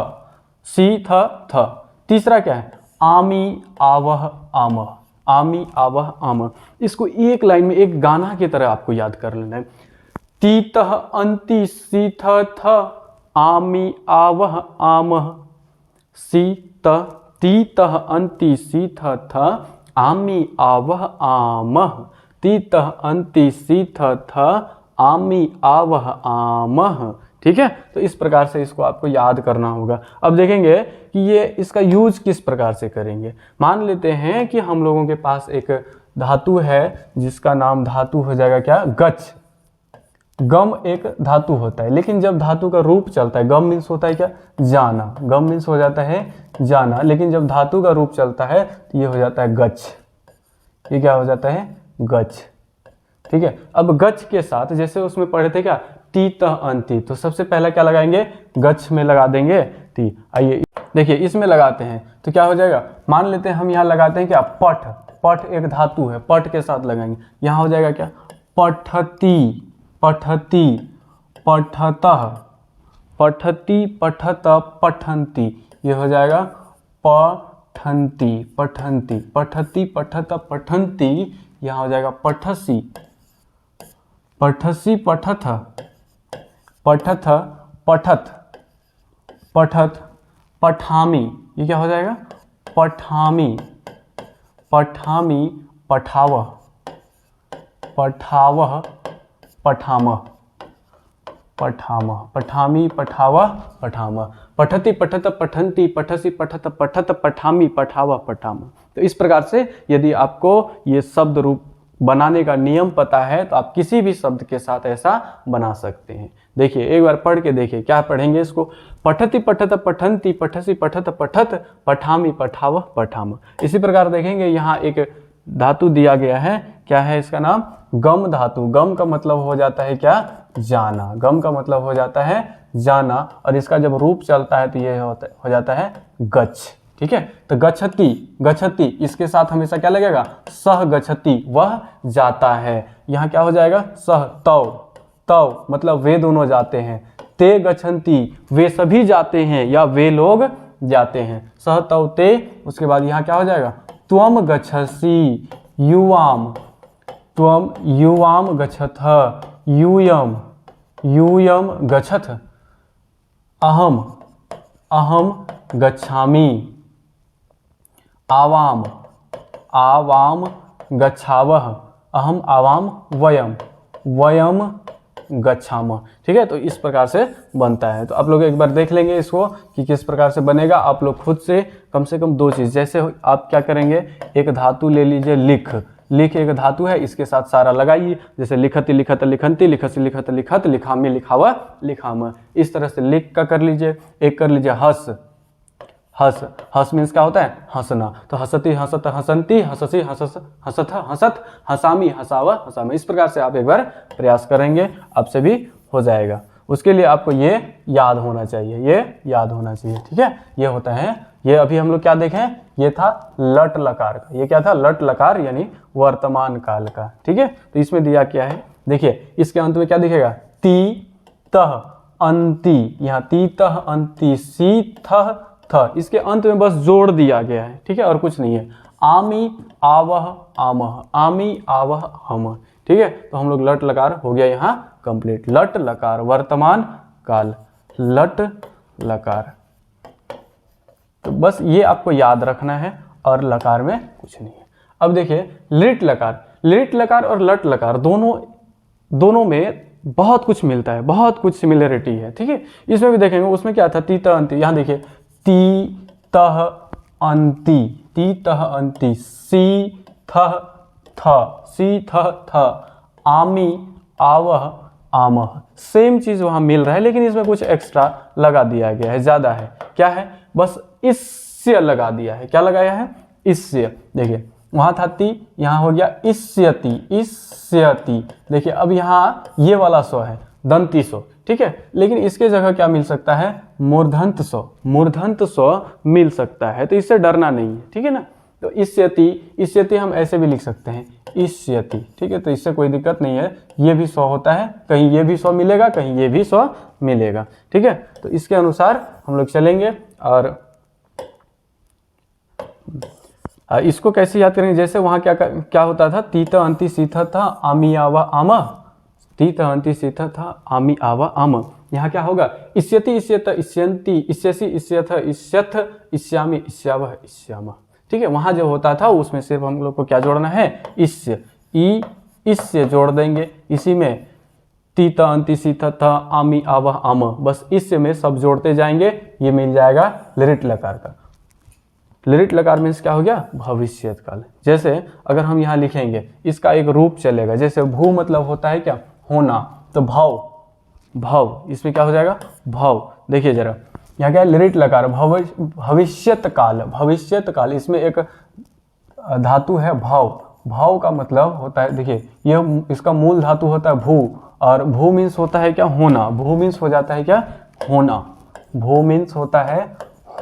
सी थ थ। तीसरा क्या है, आमी आवह आमह, आमी आवह आमह। इसको एक लाइन में एक गाना की तरह आपको याद कर लेना है। ती तह अंति सी थ थ, आमी आवह आमह, सी त, ती तह अंति सी थ थ, आमी आवह आमह, ती तह अंति सी थ थ, आमी आवह आमह। ठीक है, तो इस प्रकार से इसको आपको याद करना होगा। अब देखेंगे कि ये इसका यूज किस प्रकार से करेंगे। मान लेते हैं कि हम लोगों के पास एक धातु है जिसका नाम धातु हो जाएगा क्या, गच्छ। गम एक धातु होता है, लेकिन जब धातु का रूप चलता है, गम मीन्स होता है क्या, जाना, गम मीन्स हो जाता है जाना, लेकिन जब धातु का रूप चलता है तो ये हो जाता है गच्छ। ये क्या हो जाता है, गच्छ। ठीक है, अब गच्छ के साथ जैसे उसमें पढ़े थे क्या, ती तह अंति, तो सबसे पहला क्या लगाएंगे, गच्छ में लगा देंगे ती। आइए देखिए इसमें लगाते हैं तो क्या हो जाएगा, मान लेते हैं हम यहाँ लगाते हैं क्या, पठ। पठ एक धातु है, पठ के साथ लगाएंगे, यहाँ हो जाएगा क्या, पठती, पठती, पठतः, पठती, पठत, पठन्ति। ये हो जाएगा पठन्ति, पठन्ति, पठती, पठत, पठन्ति। यहाँ हो जाएगा पठसी, पठसी, पठथ, पठथ, पठत, पठत, पठामी। ये क्या हो जाएगा, पठामी, पठामी, पठावह, पठावह, पठामह, पठामह, पठामी, पठावह, पठामह, पठति, पठत, पठन्ति, पठसी, पठत, पठत, पठामी, पठावह, पठामह। तो इस प्रकार से यदि आपको ये शब्द रूप बनाने का नियम पता है तो आप किसी भी शब्द के साथ ऐसा बना सकते हैं। देखिए एक बार पढ़ के देखिए, क्या पढ़ेंगे इसको, पठति, पठत, पठन्ति, पठसी, पठत, पठत, पठामी, पठावह, पठामह। इसी प्रकार देखेंगे यहाँ एक धातु दिया गया है, क्या है इसका नाम, गम धातु। गम का मतलब हो जाता है क्या, जाना, गम का मतलब हो जाता है जाना, और इसका जब रूप चलता है तो ये हो जाता है गच्छ। ठीक है, तो गच्छति, गच्छति, इसके साथ हमेशा क्या लगेगा, सह गच्छति, वह जाता है। यहाँ क्या हो जाएगा, सह, तव, तव मतलब वे दोनों जाते हैं, ते गच्छन्ति, वे सभी जाते हैं या वे लोग जाते हैं, सह तव ते। उसके बाद यहाँ क्या हो जाएगा, त्वम गच्छसि युवाम, त्वम युवाम गच्छथ, यूयम, यूयम गच्छथ, अहम, अहम गच्छामि, आवाम, आवाम गच्छावह, अहम आवाम वयम, वयम गच्छामः। ठीक है, तो इस प्रकार से बनता है। तो आप लोग एक बार देख लेंगे इसको कि किस प्रकार से बनेगा। आप लोग खुद से कम 2 चीज़, जैसे आप क्या करेंगे, एक धातु ले लीजिए लिख, लिख एक धातु है, इसके साथ सारा लगाइए, जैसे लिखति, लिखत, लिखन्ति, लिखसि, लिखत, लिखत, लिखामी, लिखावा, लिखाम। इस तरह से लिख का कर लीजिए। एक कर लीजिए हस, हस, हस मीन्स क्या होता है, हंसना, तो हसती, हसत, हसंती, हससी, हसस, हसथ, हसत, हसामी, हसावा, हसामा। इस प्रकार से आप एक बार प्रयास करेंगे, आपसे भी हो जाएगा। उसके लिए आपको ये याद होना चाहिए, ये याद होना चाहिए। ठीक है, ये होता है, ये अभी हम लोग क्या देखें, ये था लट लकार का, ये क्या था, लट लकार यानी वर्तमान काल का। ठीक है, तो इसमें दिया क्या है, देखिए इसके अंत में क्या दिखेगा, ती तह अंति, यहाँ ती तह अंति, सी थह थ, इसके अंत में बस जोड़ दिया गया है। ठीक है, और कुछ नहीं है। आमी आवह आमह, आमी आवह हम। ठीक है, तो हम लोग लट लकार हो गया यहाँ कंप्लीट। लट लकार वर्तमान काल, लट लकार। तो बस ये आपको याद रखना है और लकार में कुछ नहीं है। अब देखिए लिट लकार, लिट लकार और लट लकार दोनों में बहुत कुछ मिलता है, बहुत कुछ सिमिलरिटी है, ठीक है। इसमें भी देखेंगे, उसमें क्या था, ती तह अंति। यहाँ देखिए ती तह अंति, ती तह अंति, सी थह थ, सी थह थ, आमी आवह आमह। सेम चीज वहां मिल रहा है, लेकिन इसमें कुछ एक्स्ट्रा लगा दिया गया है, ज्यादा है। क्या है, बस इससे लगा दिया है। क्या लगाया है, इससे। देखिए वहां था ती, यहां हो गया इस्यति, इस्यति। देखिए अब यहाँ ये वाला स्व है दंती स्व, ठीक है, लेकिन इसके जगह क्या मिल सकता है, मूर्धन्त स्व, मूर्धन्त स्व मिल सकता है, तो इससे डरना नहीं है, ठीक है ना। तो इस्यति, इस्यति हम ऐसे भी लिख सकते हैं, इस्यति, ठीक है, तो इससे कोई दिक्कत नहीं है। ये भी स्व होता है, कहीं ये भी स्व मिलेगा, कहीं ये भी स्व मिलेगा, ठीक है। तो इसके अनुसार हम लोग चलेंगे और इसको कैसे याद करेंगे। जैसे वहां क्या होता था, तीत अंति सीथ था आमी आवा आम, तीत अंति सीथ था आमी आवा आम। यहाँ क्या होगा, इस्यति इस्यत इस्यन्ति, इस्यसि इस्यथ इस्यथ इस्यामि इस्यावह इस्याम, ठीक है। वहां जो होता था उसमें सिर्फ हम लोग को क्या जोड़ना है, इस्य, ई इससे जोड़ देंगे। इसी में तीत अंति सीथ था आमी आवा आम, बस इससे में सब जोड़ते जाएंगे, ये मिल जाएगा लिरिट लकार का। लिरिट लकार मीन्स क्या हो गया, भविष्यत काल। जैसे अगर हम यहाँ लिखेंगे, इसका एक रूप चलेगा, जैसे भू मतलब होता है क्या, होना, तो भव, भव इसमें क्या हो जाएगा, भव। देखिए जरा यहाँ क्या है, लिरिट लकार भविष्यत काल, भविष्यत काल। इसमें एक धातु है भव, भव का मतलब होता है, देखिए ये इसका मूल धातु होता है भू, और भू मीन्स होता है क्या, होना। भू मीन्स हो जाता है क्या, होना, भू मीन्स होता है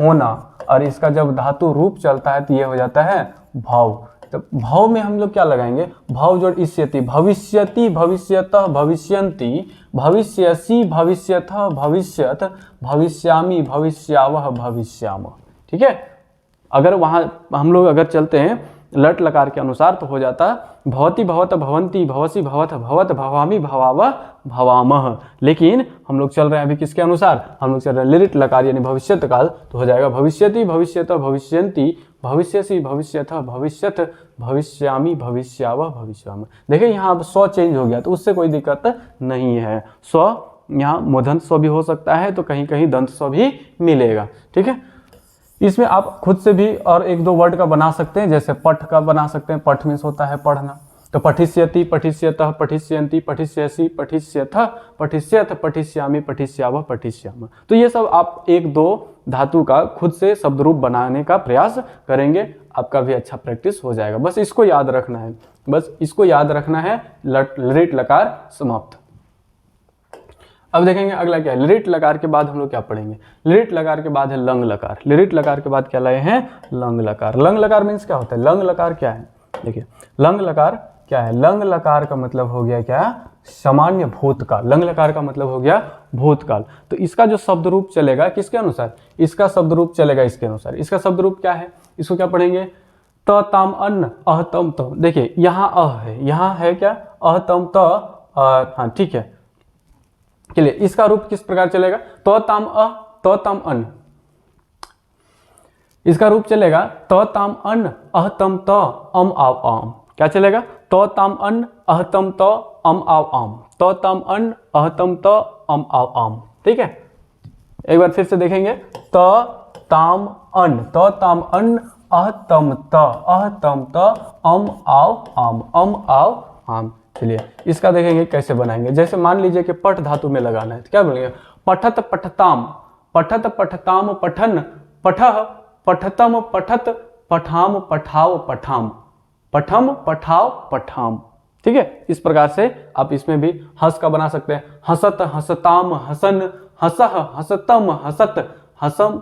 होना, और इसका जब धातु रूप चलता है तो ये हो जाता है भव। तो भव में हम लोग क्या लगाएंगे, भव जोड़ इस्यति, भविष्यति भविष्यतः भविष्यन्ति, भविष्यसि भविष्यतः भविष्यत, भविष्यामि भविष्यावह भविष्याम, ठीक है। अगर वहां हम लोग अगर चलते हैं लट लकार के अनुसार तो हो जाता भवति भवत भवन्ति, भवसि भवत भवत, भवामि भवावह भवामह। लेकिन हम लोग चल रहे हैं अभी किसके अनुसार, हम लोग चल रहे हैं लिरिट लकार यानी भविष्यत काल, तो हो जाएगा भविष्यति भविष्यतः भविष्यन्ति, भविष्यसि भविष्यतः भविष्यत, भविष्यामि भविष्यावह भविष्याम। देखिए यहाँ अब स्व चेंज हो गया, तो उससे कोई दिक्कत नहीं है। स्व यहाँ मूर्धन्य स्व भी हो सकता है, तो कहीं कहीं दंत स्व भी मिलेगा, ठीक है। इसमें आप खुद से भी और एक दो वर्ड का बना सकते हैं, जैसे पठ का बना सकते हैं, पठ मीन्स होता है पढ़ना, तो पठिष्यति पठिष्यतः पठिष्यन्ति पठिष्यसि पठिष्यथ पठिष्यथ पठिष्यामि पठिष्यावह पठिष्याम। तो ये सब आप एक दो धातु का खुद से शब्द रूप बनाने का प्रयास करेंगे, आपका भी अच्छा प्रैक्टिस हो जाएगा। बस इसको याद रखना है, बस इसको याद रखना है। लिरिट लकार समाप्त। अब देखेंगे अगला क्या है, लिरिट लकार के बाद हम लोग क्या पढ़ेंगे, लिरिट लकार के बाद है लंग लकार। लिरिट लकार के बाद क्या लाए हैं, लंग लकार। लंग लकार मीन्स क्या होता है, लंग लकार क्या है, देखिए लंग लकार क्या है, लंग लकार का मतलब हो गया क्या, सामान्य भूतकाल। लंग लकार का मतलब हो गया भूतकाल। तो इसका जो शब्द रूप चलेगा किसके अनुसार, इसका शब्द रूप चलेगा इसके अनुसार। इसका शब्द रूप क्या है, इसको क्या पढ़ेंगे, त ताम अन्न अह तम त। देखिए यहाँ अह है, यहाँ है क्या अह तम त, हाँ ठीक है, चलिए इसका रूप किस प्रकार चलेगा, तो ताम अ तो ताम अन्न। इसका रूप चलेगा तो ताम अन्न अह तम त अम आव आम। क्या चलेगा, तो ताम अन्न अह तम त अम आव आम, तो ताम अन्न अह तम त अम आव आम, ठीक है। एक बार फिर से देखेंगे, तो ताम अन्न, तो ताम अन्न अह तम त अम आव आम, अम आव आम। चलिए इसका देखेंगे कैसे बनाएंगे। जैसे मान लीजिए कि पठ धातु में लगाना है, तो क्या बोलेंगे, पठत पठताम, पठत पठताम पठन, पठह पठतम पठत, पठाम पठाव पठाम, पठम पठाव पठाम, ठीक है। इस प्रकार से आप इसमें भी हंस का बना सकते हैं, हसत हसताम हसन, हसह हसतम हसत, हसम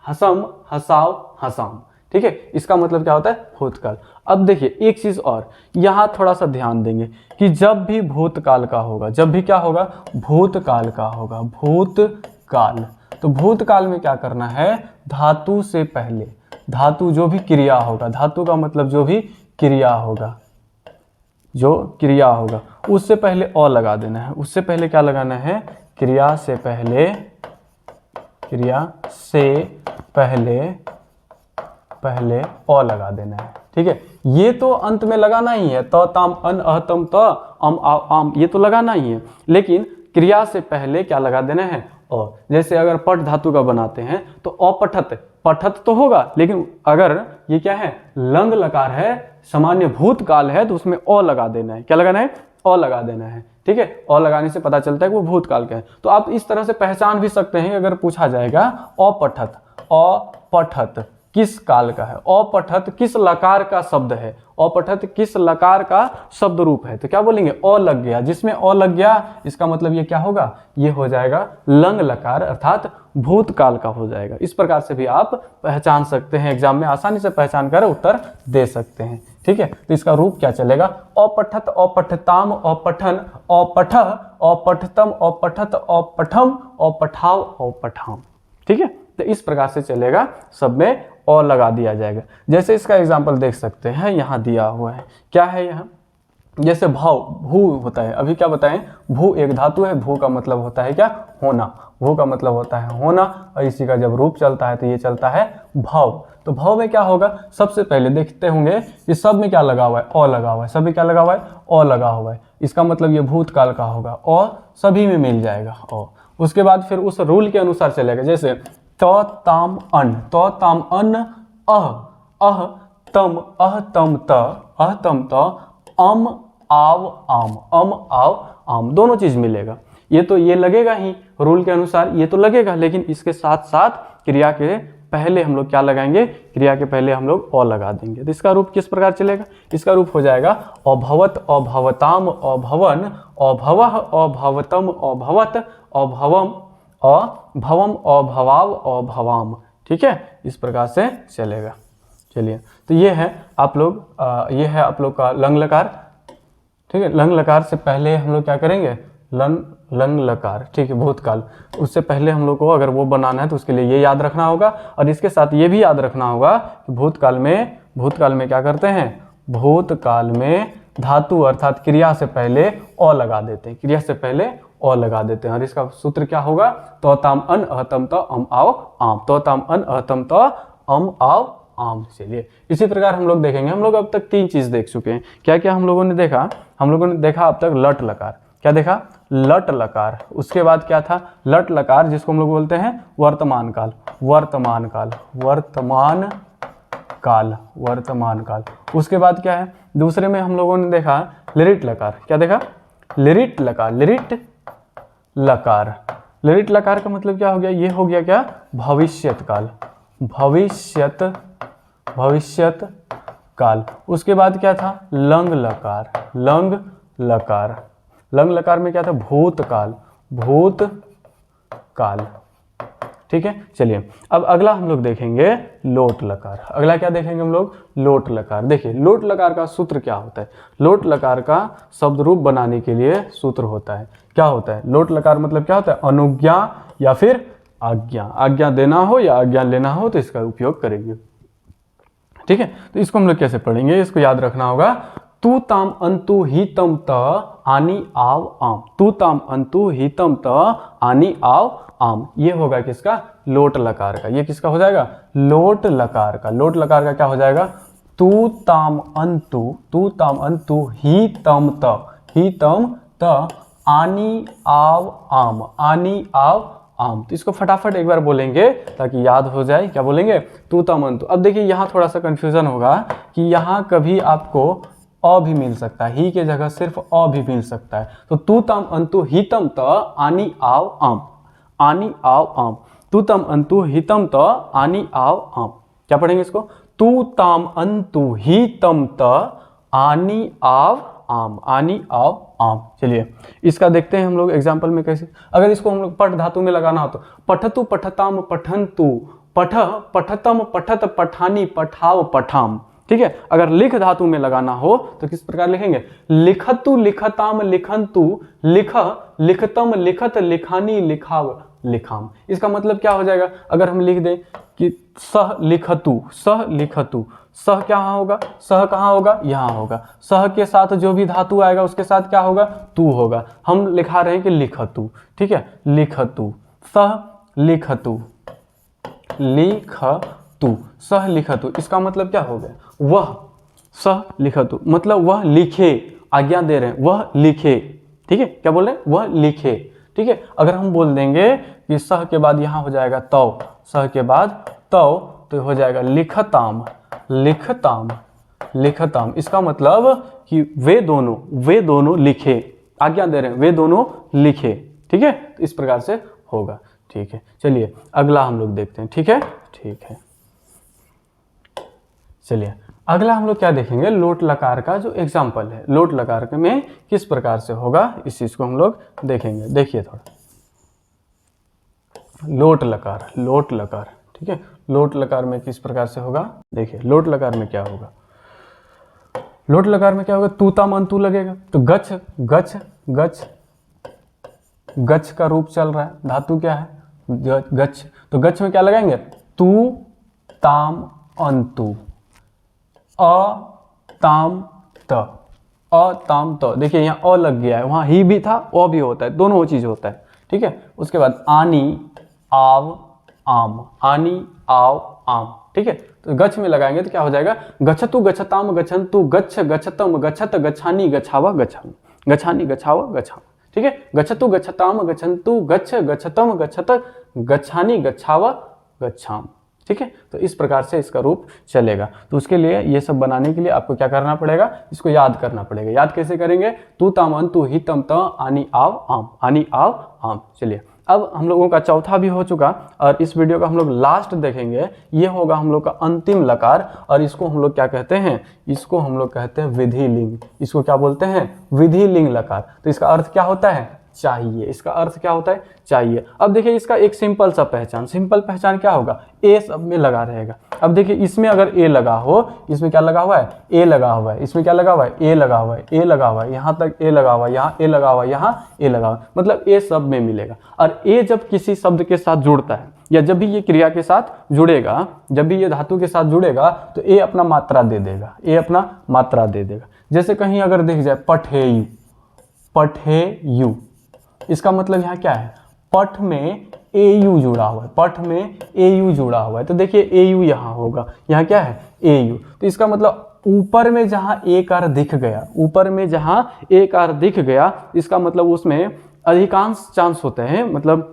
हसम हसाव हसाम, ठीक है। इसका मतलब क्या होता है, भूतकाल। अब देखिए एक चीज और यहाँ थोड़ा सा ध्यान देंगे कि जब भी भूतकाल का होगा, जब भी क्या होगा, भूतकाल का होगा, भूतकाल, तो भूतकाल में क्या करना है, धातु से पहले, धातु जो भी क्रिया होगा, धातु का मतलब जो भी क्रिया होगा, जो क्रिया होगा उससे पहले अ लगा देना है। उससे पहले क्या लगाना है, क्रिया से पहले अ लगा देना है। ठीक है, ये तो अंत में लगाना ही है, त ताम अन अह तम त अम आव आम, ये तो लगाना ही है, लेकिन क्रिया से पहले क्या लगा देना है, अ। जैसे अगर पठ धातु का बनाते हैं तो अपठत, पठत तो होगा, लेकिन अगर ये क्या है, लंग लकार है, सामान्य भूतकाल है, तो उसमें अ लगा देना है। क्या लगाना है, अ लगा देना है। ठीक है, अ लगाने से पता चलता है कि वो भूतकाल का है। तो आप इस तरह से पहचान भी सकते हैं, अगर पूछा जाएगा अपठत किस काल का है, अपठत किस लकार का शब्द है, अपठत किस लकार का शब्द रूप है, तो क्या बोलेंगे, अ लग गया। जिसमें अ लग गया इसका मतलब ये क्या होगा, ये हो जाएगा लंग लकार, अर्थात भूतकाल का हो जाएगा। इस प्रकार से भी आप पहचान सकते हैं, एग्जाम में आसानी से पहचान कर उत्तर दे सकते हैं। ठीक है, तो इसका रूप क्या चलेगा, अपठत, अपठताम, अपठन, अपठ, अपठतम, अपठत, अपठम, अपठाव, अपठाम। ठीक है, तो इस प्रकार से चलेगा, सब में अ लगा दिया जाएगा। जैसे इसका एग्जाम्पल देख सकते हैं, यहाँ दिया हुआ है, क्या है यहाँ, जैसे भाव, भू होता है, अभी क्या बताएं, भू एक धातु है, भू का मतलब होता है क्या, होना, भू का मतलब होता है होना, और इसी का जब रूप चलता है तो ये चलता है भाव। तो भाव में क्या होगा, सबसे पहले देखते होंगे कि सब में क्या लगा हुआ है, अ लगा हुआ है, सब में क्या लगा हुआ है, अ लगा हुआ है, इसका मतलब ये भूतकाल का होगा, अ सभी में मिल जाएगा अ। उसके बाद फिर उस रूल के अनुसार चलेगा, जैसे त ताम अन, त ताम अन अह तम त अम आव आम, दोनों चीज मिलेगा। ये तो ये लगेगा ही रूल के अनुसार, ये तो लगेगा, लेकिन इसके साथ साथ क्रिया के पहले हम लोग क्या लगाएंगे, क्रिया के पहले हम लोग अ लगा देंगे। तो इसका रूप किस प्रकार चलेगा, इसका रूप हो जाएगा अभवत, अभवताम, अभवन, अभवः, अभवतम, अभवत, अभवम, अभवम, अभवाव, अभवाम। ठीक है, इस प्रकार से चलेगा। चलिए, तो ये है आप लोग का लंग लकार। ठीक है, लंग लकार से पहले हम लोग क्या करेंगे, लंग लकार, ठीक है, भूतकाल, उससे पहले हम लोग को अगर वो बनाना है तो उसके लिए ये याद रखना होगा, और इसके साथ ये भी याद रखना होगा कि भूतकाल में क्या करते हैं, भूतकाल में धातु अर्थात क्रिया से पहले अ लगा देते हैं, क्रिया से पहले अ लगा देते हैं। और इसका सूत्र क्या होगा, तो ताम अन अहतम त अम आओ आम, तो ताम अन अहतम त अम आओ आम। चलिए, इसी प्रकार हम लोग देखेंगे, हम लोग अब तक 3 चीज देख चुके हैं। क्या क्या हम लोगों ने देखा अब तक, लट लकार, क्या देखा, लट लकार। उसके बाद क्या था, लट लकार, जिसको हम लोग बोलते हैं वर्तमान काल। उसके बाद क्या है, दूसरे में हम लोगों ने देखा लिरिट लकार। क्या देखा, लिरिट लकार का मतलब क्या हो गया, ये हो गया क्या, भविष्यत काल। उसके बाद क्या था, लंग लकार में क्या था, भूतकाल। ठीक है, चलिए अब अगला हम लोग देखेंगे लोट लकार। अगला क्या देखेंगे हम लोग, लोट लकार। देखिए, लोट लकार का सूत्र क्या होता है, लोट लकार का शब्द रूप बनाने के लिए सूत्र होता है, क्या होता है, लोट लकार मतलब क्या होता है, अनुज्ञा या फिर आज्ञा देना हो या आज्ञा लेना हो तो इसका उपयोग करेंगे। ठीक है, तो इसको हम लोग कैसे पढ़ेंगे, इसको याद रखना होगा, तू ताम अंतु हितम त आनी आव आम, तू ताम अंतु हितम त आनी आव आम, ये होगा किसका, लोट लकार का। ये किसका हो जाएगा, लोट लकार का। लोट लकार का क्या हो जाएगा, तू ताम अंतु हितम त आनी आव आम। तो इसको फटाफट एक बार बोलेंगे ताकि याद हो जाए, क्या बोलेंगे, तू ताम अंतु। अब देखिए यहाँ थोड़ा सा कंफ्यूजन होगा कि यहाँ कभी आपको अ भी मिल सकता है, ही के जगह सिर्फ अ भी मिल सकता है। तो तू ताम अंतु हितम त आनी आव आम, तू ताम अंतु हितम त आनी आव आम। क्या पढ़ेंगे इसको, तू ताम अंतु हितम त आनी आव आम। चलिए इसका देखते हैं हम लोग एग्जाम्पल में कैसे। अगर इसको हम लोग पठ धातु में लगाना हो तो पठतु पठताम पठन्तु, पठतम पठत पठानी पठाव पठाम। ठीक है, अगर लिख धातु में लगाना हो तो किस प्रकार लिखेंगे, लिखतु लिखताम लिखन्तु, लिखतम लिखत लिखानी लिखाव लिखाम। इसका मतलब क्या हो जाएगा, अगर हम लिख दें कि सह लिखतु, सह लिखतु, सह क्या होगा, सह कहाँ होगा, यहाँ होगा। सह के साथ जो भी धातु आएगा उसके साथ क्या होगा, तू होगा। हम लिखा रहे हैं कि लिखतु, ठीक है, लिखतु, सह लिखतु, लिखतु, सह लिखतु। इसका मतलब क्या हो गया, वह, सह लिखतु मतलब वह लिखे, आज्ञा दे रहे हैं, वह लिखे, ठीक है, क्या बोल रहे हैं, वह लिखे, ठीक है। अगर हम बोल देंगे कि सह के बाद यहाँ हो जाएगा तौ, सह के बाद तौ, तो हो जाएगा लिखताम, लिखताम, लिखताम। इसका मतलब कि वे दोनों लिखे, आज्ञा दे रहे हैं, वे दोनों लिखे, ठीक है। तो इस प्रकार से होगा, ठीक है। चलिए अगला हम लोग देखते हैं, ठीक है, ठीक है। चलिए अगला हम लोग क्या देखेंगे, लोट लकार का जो एग्जाम्पल है, लोट लकार में किस प्रकार से होगा इस चीज को हम लोग देखेंगे। देखिए थोड़ा, लोट लकार, लोट लकार, ठीक है, लोट लकार में किस प्रकार से होगा, देखिए लोट लकार में क्या होगा, लोट लकार में क्या होगा, तूता मंतु लगेगा, तो गच्छ, गच्छ, गच्छ, गच्छ का रूप चल रहा है, धातु क्या है, गच्छ, तो गच्छ में क्या लगाएंगे, तू ताम अंतु, अ ताम त, अ ताम त, देखिए यहाँ अ लग गया है, वहाँ ही भी था, अ भी होता है, दोनों चीज होता है, ठीक है। उसके बाद आनी आव आम, आनी आव आम, ठीक है। तो गच्छ में लगाएंगे तो क्या हो जाएगा, गच्छतु गच्छताम गच्छन्तु, गच्छ गच्छतम गच्छत, गच्छानी गच्छावा गच्छाम, गच्छानी गच्छावा गच्छाम, ठीक है। गच्छतु गच्छताम गच्छन्तु, गच्छ गच्छतम गच्छत, गच्छानी गच्छावा गच्छाम, ठीक है। तो इस प्रकार से इसका रूप चलेगा। तो उसके लिए ये सब बनाने के लिए आपको क्या करना पड़ेगा, इसको याद करना पड़ेगा। याद कैसे करेंगे, तू तामन तू ही तम त, आनी आव आम, आनी आव आम। चलिए अब हम लोगों का चौथा भी हो चुका और इस वीडियो का हम लोग लास्ट देखेंगे, ये होगा हम लोग का अंतिम लकार और इसको हम लोग क्या कहते हैं, इसको हम लोग कहते हैं विधि लिंग। इसको क्या बोलते हैं, विधि लिंग लकार। तो इसका अर्थ क्या होता है, चाहिए, इसका अर्थ क्या होता है, चाहिए। अब देखिए इसका एक सिंपल सा पहचान, सिंपल पहचान क्या होगा, ए सब में लगा रहेगा। अब देखिए इसमें अगर ए लगा हो, इसमें क्या लगा हुआ है, ए लगा हुआ है, इसमें क्या लगा हुआ है, ए लगा हुआ है, ए लगा हुआ है, यहाँ तक ए लगा हुआ है, यहाँ ए लगा हुआ है, यहाँ ए लगा हुआ है, मतलब ए सब में मिलेगा। और ए जब किसी शब्द के साथ जुड़ता है या जब भी ये क्रिया के साथ जुड़ेगा, जब भी ये धातु के साथ जुड़ेगा तो ए अपना मात्रा दे देगा, ए अपना मात्रा दे देगा। जैसे कहीं अगर देख जाए पठेयु, पठेयु, इसका मतलब यहाँ क्या है, पठ में एयू जुड़ा हुआ है, पठ में एयू जुड़ा हुआ है, तो देखिए एयू यहाँ होगा, यहाँ क्या है एयू। तो इसका मतलब ऊपर में जहाँ एक आर दिख गया, ऊपर में जहाँ एक आर दिख गया, इसका मतलब उसमें अधिकांश चांस होते हैं, मतलब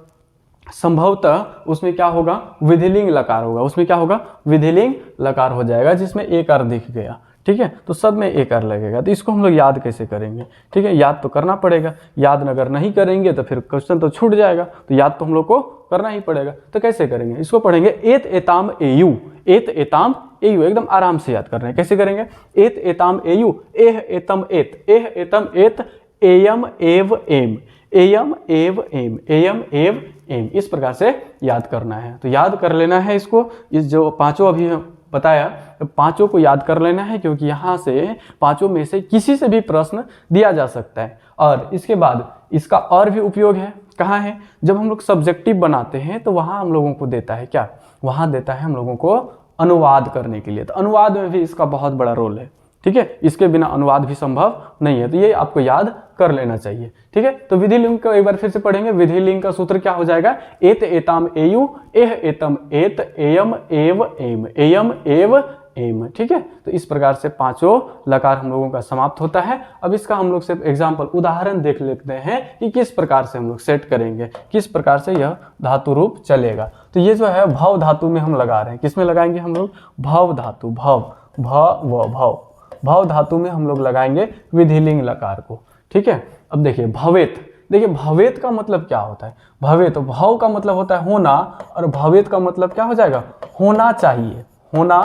संभवतः उसमें क्या होगा, विधिलिंग लकार होगा, उसमें क्या होगा, विधिलिंग लकार हो जाएगा जिसमें एक आर दिख गया, ठीक है। तो सब में एक आर लगेगा। तो इसको हम लोग याद कैसे करेंगे, ठीक है, याद तो करना पड़ेगा। याद अगर नहीं करेंगे तो फिर क्वेश्चन तो छूट जाएगा, तो याद तो हम लोग को करना ही पड़ेगा। तो कैसे करेंगे, इसको पढ़ेंगे एत एताम एयू, एत एताम एयू, एकदम आराम से याद कर रहे हैं। कैसे करेंगे, एत एताम एयू, एह एतम एत, एह एतम एत, एयम एव एम, एयम एव एम, एयम एव एम, इस प्रकार से याद करना है। तो याद कर लेना है इसको, इस जो पांचों अभी बताया, तो पांचों को याद कर लेना है, क्योंकि यहाँ से पांचों में से किसी से भी प्रश्न दिया जा सकता है। और इसके बाद इसका और भी उपयोग है, कहाँ है, जब हम लोग सब्जेक्टिव बनाते हैं तो वहाँ हम लोगों को देता है क्या, वहाँ देता है हम लोगों को अनुवाद करने के लिए। तो अनुवाद में भी इसका बहुत बड़ा रोल है, ठीक है, इसके बिना अनुवाद भी संभव नहीं है। तो ये आपको याद कर लेना चाहिए, ठीक है। तो विधि लिंग को एक बार फिर से पढ़ेंगे। विधि लिंग का सूत्र क्या हो जाएगा, एत एताम एयू, एह एतम एत, एयम एव एम, एयम एव एम, ठीक है। तो इस प्रकार से पांचों लकार हम लोगों का समाप्त होता है। अब इसका हम लोग सिर्फ एग्जाम्पल उदाहरण देख लेते हैं कि किस प्रकार से हम लोग सेट करेंगे, किस प्रकार से यह धातु रूप चलेगा। तो ये जो है भव धातु में हम लगा रहे हैं, किसमें लगाएंगे हम लोग, भव धातु, भव, भव, भव धातु में हम लोग लगाएंगे विधिलिंग लकार को, ठीक है। अब देखिए भवेत, देखिए भवेत का मतलब क्या होता है, भवेत, भव का मतलब होता है होना और भवेत का मतलब क्या हो जाएगा, होना चाहिए, होना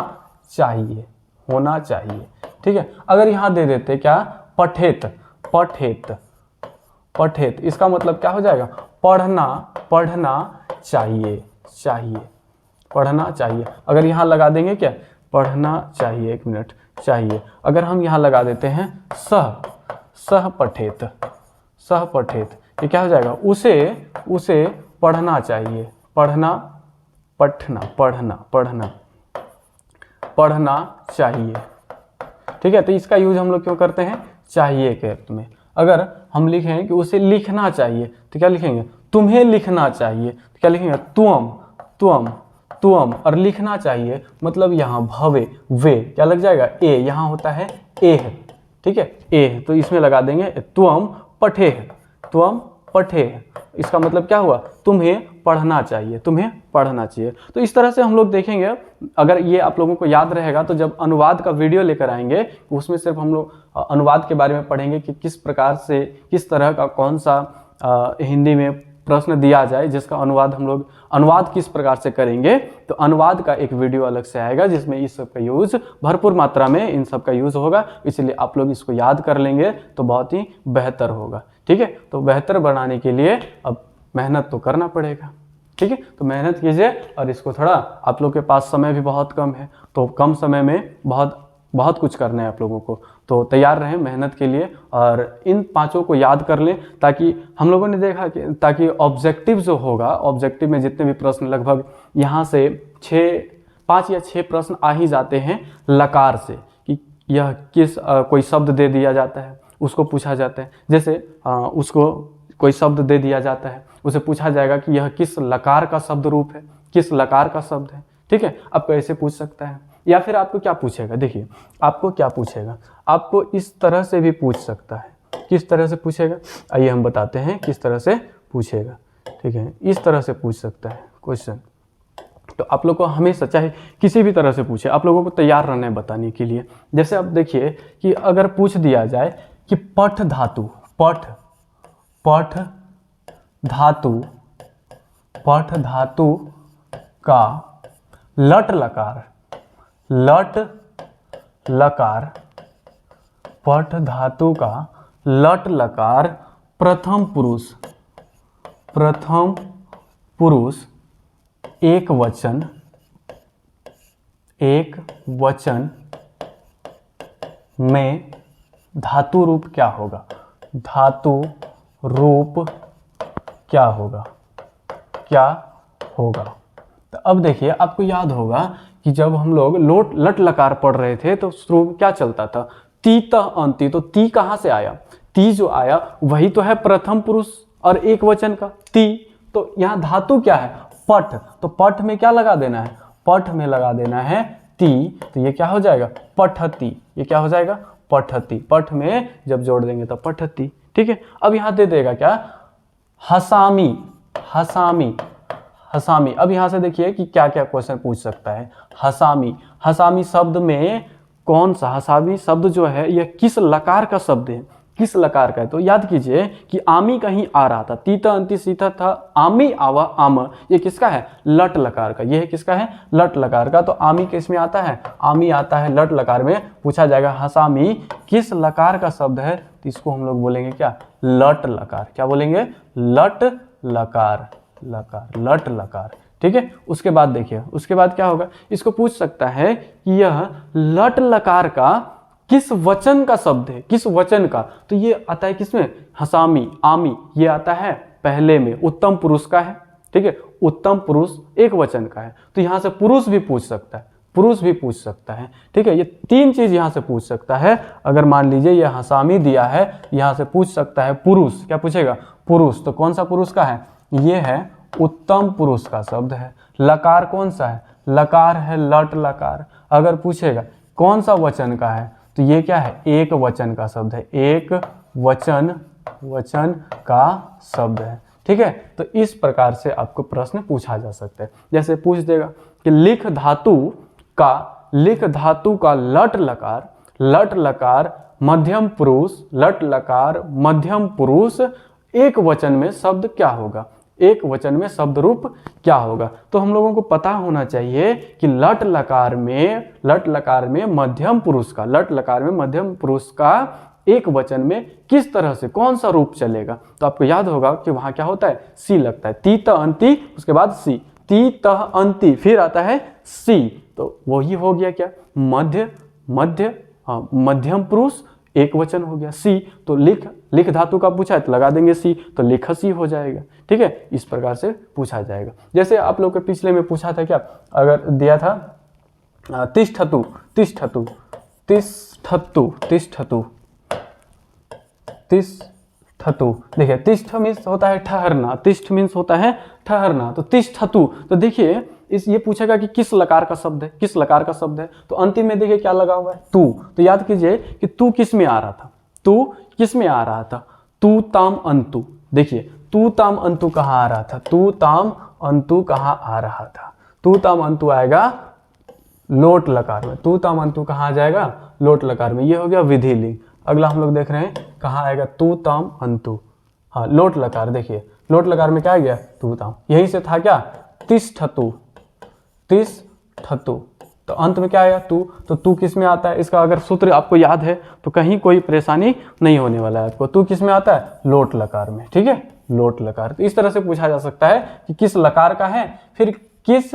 चाहिए, होना चाहिए, ठीक है। अगर यहाँ दे देते क्या, पठेत, पठेत, पठेत, इसका मतलब क्या हो जाएगा, पढ़ना, पढ़ना चाहिए, चाहिए, पढ़ना चाहिए। अगर यहाँ लगा देंगे क्या, पढ़ना चाहिए, एक मिनट, चाहिए। अगर हम यहाँ लगा देते हैं सह, सह पठेत, सह पठेत, ये क्या हो जाएगा, उसे, उसे पढ़ना चाहिए, पढ़ना, पढ़ना, पढ़ना, पढ़ना, पढ़ना चाहिए। ठीक है, तो इसका यूज हम लोग क्यों करते हैं? चाहिए के अर्थ में। अगर हम लिखें कि उसे लिखना चाहिए तो क्या लिखेंगे? तुम्हें लिखना चाहिए। तो क्या लिखेंगे? तुम, तुम, तुम। और लिखना चाहिए मतलब यहाँ भवे, वे क्या लग जाएगा? ए, यहाँ होता है एह। ठीक है, एह, तो इसमें लगा देंगे तुम पठे, तुम पठे। इसका मतलब क्या हुआ? तुम्हें पढ़ना चाहिए, तुम्हें पढ़ना चाहिए। तो इस तरह से हम लोग देखेंगे। अगर ये आप लोगों को याद रहेगा तो जब अनुवाद का वीडियो लेकर आएंगे उसमें सिर्फ हम लोग अनुवाद के बारे में पढ़ेंगे कि किस प्रकार से, किस तरह का कौन सा हिंदी में प्रश्न दिया जाए, जिसका अनुवाद हम लोग अनुवाद किस प्रकार से करेंगे। तो अनुवाद का एक वीडियो अलग से आएगा जिसमें इस सब का यूज भरपूर मात्रा में इन सब का यूज होगा। इसलिए आप लोग इसको याद कर लेंगे तो बहुत ही बेहतर होगा। ठीक है, तो बेहतर बनाने के लिए अब मेहनत तो करना पड़ेगा। ठीक है, तो मेहनत कीजिए। और इसको थोड़ा, आप लोग के पास समय भी बहुत कम है तो कम समय में बहुत कुछ करना है आप लोगों को, तो तैयार रहें मेहनत के लिए। और इन पांचों को याद कर लें ताकि हम लोगों ने देखा कि ताकि ऑब्जेक्टिव जो होगा, ऑब्जेक्टिव में जितने भी प्रश्न लगभग यहाँ से 5 या 6 प्रश्न आ ही जाते हैं लकार से, कि यह किस कोई शब्द दे दिया जाता है उसको पूछा जाता है। जैसे उसको कोई शब्द दे दिया जाता है, उसे पूछा जाएगा कि यह किस लकार का शब्द रूप है, किस लकार का शब्द है। ठीक है, आपको ऐसे पूछ सकता है। या फिर आपको क्या पूछेगा? देखिए आपको क्या पूछेगा, आपको इस तरह से भी पूछ सकता है। किस तरह से पूछेगा? आइए हम बताते हैं किस तरह से पूछेगा। ठीक है, इस तरह से पूछ सकता है क्वेश्चन। तो आप लोग को हमेशा, चाहे किसी भी तरह से पूछे, आप लोगों को तैयार रहना है बताने के लिए। जैसे आप देखिए कि अगर पूछ दिया जाए कि पठ धातु, पठ धातु, पठ धातु का लट लकार, लट लकार, पठ धातु का लट लकार प्रथम पुरुष एक वचन में धातु रूप क्या होगा? धातु रूप क्या होगा? क्या होगा? तो अब देखिए आपको याद होगा कि जब हम लोग लट लकार पढ़ रहे थे तो शुरू में क्या चलता था? ती त अंति। तो ती कहाँ से आया? ती जो आया वही तो है प्रथम पुरुष और एक वचन का ती। तो यहाँ धातु क्या है? पठ। तो पठ में क्या लगा देना है? पठ में लगा देना है ती। तो ये क्या हो जाएगा? पठती। ये क्या हो जाएगा? पठती। पठ में जब जोड़ देंगे तो पठती। ठीक है, अब यहाँ दे देगा क्या? हसामी, हसामी, हसामी। अब यहाँ से देखिए कि क्या क्या क्वेश्चन पूछ सकता है। हसामी, हसामी शब्द में कौन सा? हसामी शब्द जो है यह किस लकार का शब्द है? किस लकार का है? तो याद कीजिए कि आमी कहीं आ रहा था, तीता अंति सीता था, आमी आवा आम। ये किसका है? लट लकार का। ये है किसका है? लट लकार का। तो आमी किस में आता है? आमी आता है लट लकार में। पूछा जाएगा हसामी किस लकार का शब्द है? तो इसको हम लोग बोलेंगे क्या? लट लकार। क्या बोलेंगे? लट लकार, लकार, लट लकार। ठीक है, उसके बाद देखिए, उसके बाद क्या होगा? इसको पूछ सकता है कि यह लट लकार का किस वचन का शब्द है? किस वचन का? तो ये आता है किसमें? हसामी, आमी। ये आता है पहले में, उत्तम पुरुष का है। ठीक है, उत्तम पुरुष एक वचन का है। तो यहां से पुरुष भी पूछ सकता है, पुरुष भी पूछ सकता है। ठीक है, ये 3 चीज यहां से पूछ सकता है। अगर मान लीजिए ये हसामी दिया है, यहां से पूछ सकता है पुरुष। क्या पूछेगा? पुरुष। तो कौन सा पुरुष का है? ये है उत्तम पुरुष का शब्द है। लकार कौन सा है? लकार है लट लकार। अगर पूछेगा कौन सा वचन का है? तो ये क्या है? एक वचन का शब्द है। एक वचन का शब्द है। ठीक है, तो इस प्रकार से आपको प्रश्न पूछा जा सकता है। जैसे पूछ देगा कि लिख धातु का लट लकार मध्यम पुरुष, लट लकार मध्यम पुरुष एक वचन में शब्द क्या होगा? एक वचन में शब्द रूप क्या होगा? तो हम लोगों को पता होना चाहिए कि लट लकार में मध्यम पुरुष का, लट लकार में मध्यम पुरुष का एक वचन में किस तरह से कौन सा रूप चलेगा। तो आपको याद होगा कि वहां क्या होता है? सी लगता है। ती त अंति, उसके बाद सी, ती त अंति, फिर आता है सी। तो वही हो गया क्या? मध्यम पुरुष एक वचन हो गया। सी तो लिख धातु का पूछा है तो लगा देंगे सी, तो लिखसी हो जाएगा। ठीक है, इस प्रकार से पूछा जाएगा। जैसे आप लोग के पिछले में पूछा था क्या, अगर दिया था तिष्ठतु, तिष्ठतु, तिष्ठतु, तिष्ठतु, तिष्ठतु। देखिए तिष्ठ मीन्स होता है ठहरना, तिष्ठ मीन्स होता है ठहरना, तो तिष्ठतु। तो देखिए ये पूछेगा कि किस लकार का शब्द है, किस लकार का शब्द है, तो अंतिम में देखिए क्या लगा हुआ है, तू। तो याद कीजिए कि तू किस में आ रहा था, तू किस में आ रहा था, तू ताम अंतु। देखिए तू ताम अंतु कहाँ आ रहा था, तू ताम अंतु कहाँ आ रहा था, तू ताम अंतु आएगा लोट लकार में, तू ताम अंतु कहाँ आ जाएगा, लोट लकार में। ये हो गया विधि लिंग। अगला हम लोग देख रहे हैं कहाँ आएगा, तू ताम अंतु, हाँ लोट लकार। देखिए लोट लकार में क्या आ गया, तू ताम। यहीं से था क्या, तिष्ठतु, तिष्ठतु, तो अंत में क्या आया, तू। तो तू किस में आता है, इसका अगर सूत्र आपको याद है तो कहीं कोई परेशानी नहीं होने वाला है आपको। तू किस में आता है, लोट लकार में। ठीक है, लोट लकार। तो इस तरह से पूछा जा सकता है कि किस लकार का है, फिर किस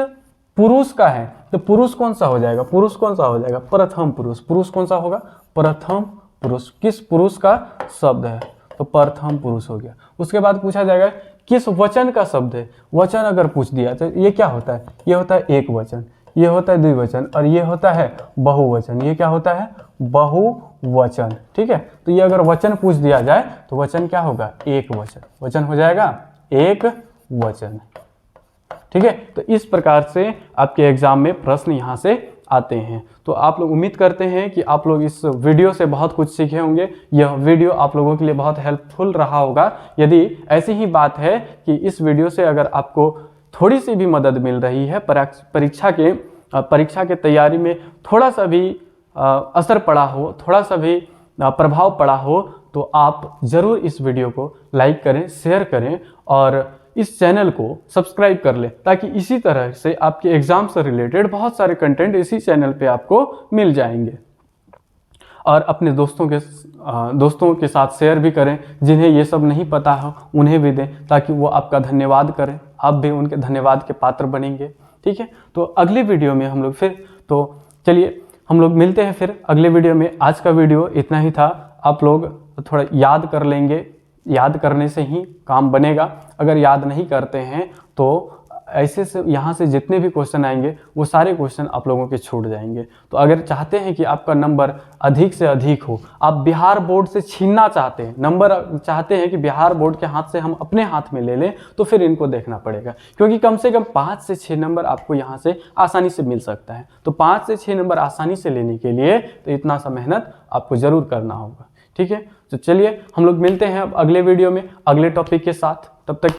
पुरुष का है। तो पुरुष कौन सा हो जाएगा, पुरुष कौन सा हो जाएगा, प्रथम पुरुष। पुरुष कौन सा होगा, प्रथम पुरुष। किस पुरुष का शब्द है, तो प्रथम पुरुष हो गया। उसके बाद पूछा जाएगा किस वचन का शब्द है। वचन अगर पूछ दिया तो ये क्या होता है, ये होता है एक वचन, ये होता है द्विवचन, और ये होता है बहुवचन। ये क्या होता है, बहुवचन। ठीक है, तो ये अगर वचन पूछ दिया जाए तो वचन क्या होगा, एक वचन। वचन हो जाएगा एक वचन। ठीक है, तो इस प्रकार से आपके एग्जाम में प्रश्न यहाँ से आते हैं। तो आप लोग उम्मीद करते हैं कि आप लोग इस वीडियो से बहुत कुछ सीखे होंगे। यह वीडियो आप लोगों के लिए बहुत हेल्पफुल रहा होगा। यदि ऐसी ही बात है कि इस वीडियो से अगर आपको थोड़ी सी भी मदद मिल रही है, परीक्षा के तैयारी में थोड़ा सा भी असर पड़ा हो, थोड़ा सा भी प्रभाव पड़ा हो, तो आप ज़रूर इस वीडियो को लाइक करें, शेयर करें और इस चैनल को सब्सक्राइब कर लें, ताकि इसी तरह से आपके एग्जाम से रिलेटेड बहुत सारे कंटेंट इसी चैनल पे आपको मिल जाएंगे। और अपने दोस्तों के साथ शेयर भी करें, जिन्हें ये सब नहीं पता हो उन्हें भी दें, ताकि वो आपका धन्यवाद करें, आप भी उनके धन्यवाद के पात्र बनेंगे। ठीक है, तो अगले वीडियो में हम लोग फिर, तो चलिए हम लोग मिलते हैं फिर अगले वीडियो में। आज का वीडियो इतना ही था। आप लोग थोड़ा याद कर लेंगे, याद करने से ही काम बनेगा। अगर याद नहीं करते हैं तो ऐसे से यहाँ से जितने भी क्वेश्चन आएंगे वो सारे क्वेश्चन आप लोगों के छूट जाएंगे। तो अगर चाहते हैं कि आपका नंबर अधिक से अधिक हो, आप बिहार बोर्ड से छीनना चाहते हैं, नंबर चाहते हैं कि बिहार बोर्ड के हाथ से हम अपने हाथ में ले लें, तो फिर इनको देखना पड़ेगा। क्योंकि कम से कम 5 से 6 नंबर आपको यहाँ से आसानी से मिल सकता है। तो 5 से 6 नंबर आसानी से लेने के लिए तो इतना सा मेहनत आपको ज़रूर करना होगा। ठीक है, तो चलिए हम लोग मिलते हैं अब अगले वीडियो में अगले टॉपिक के साथ। तब तक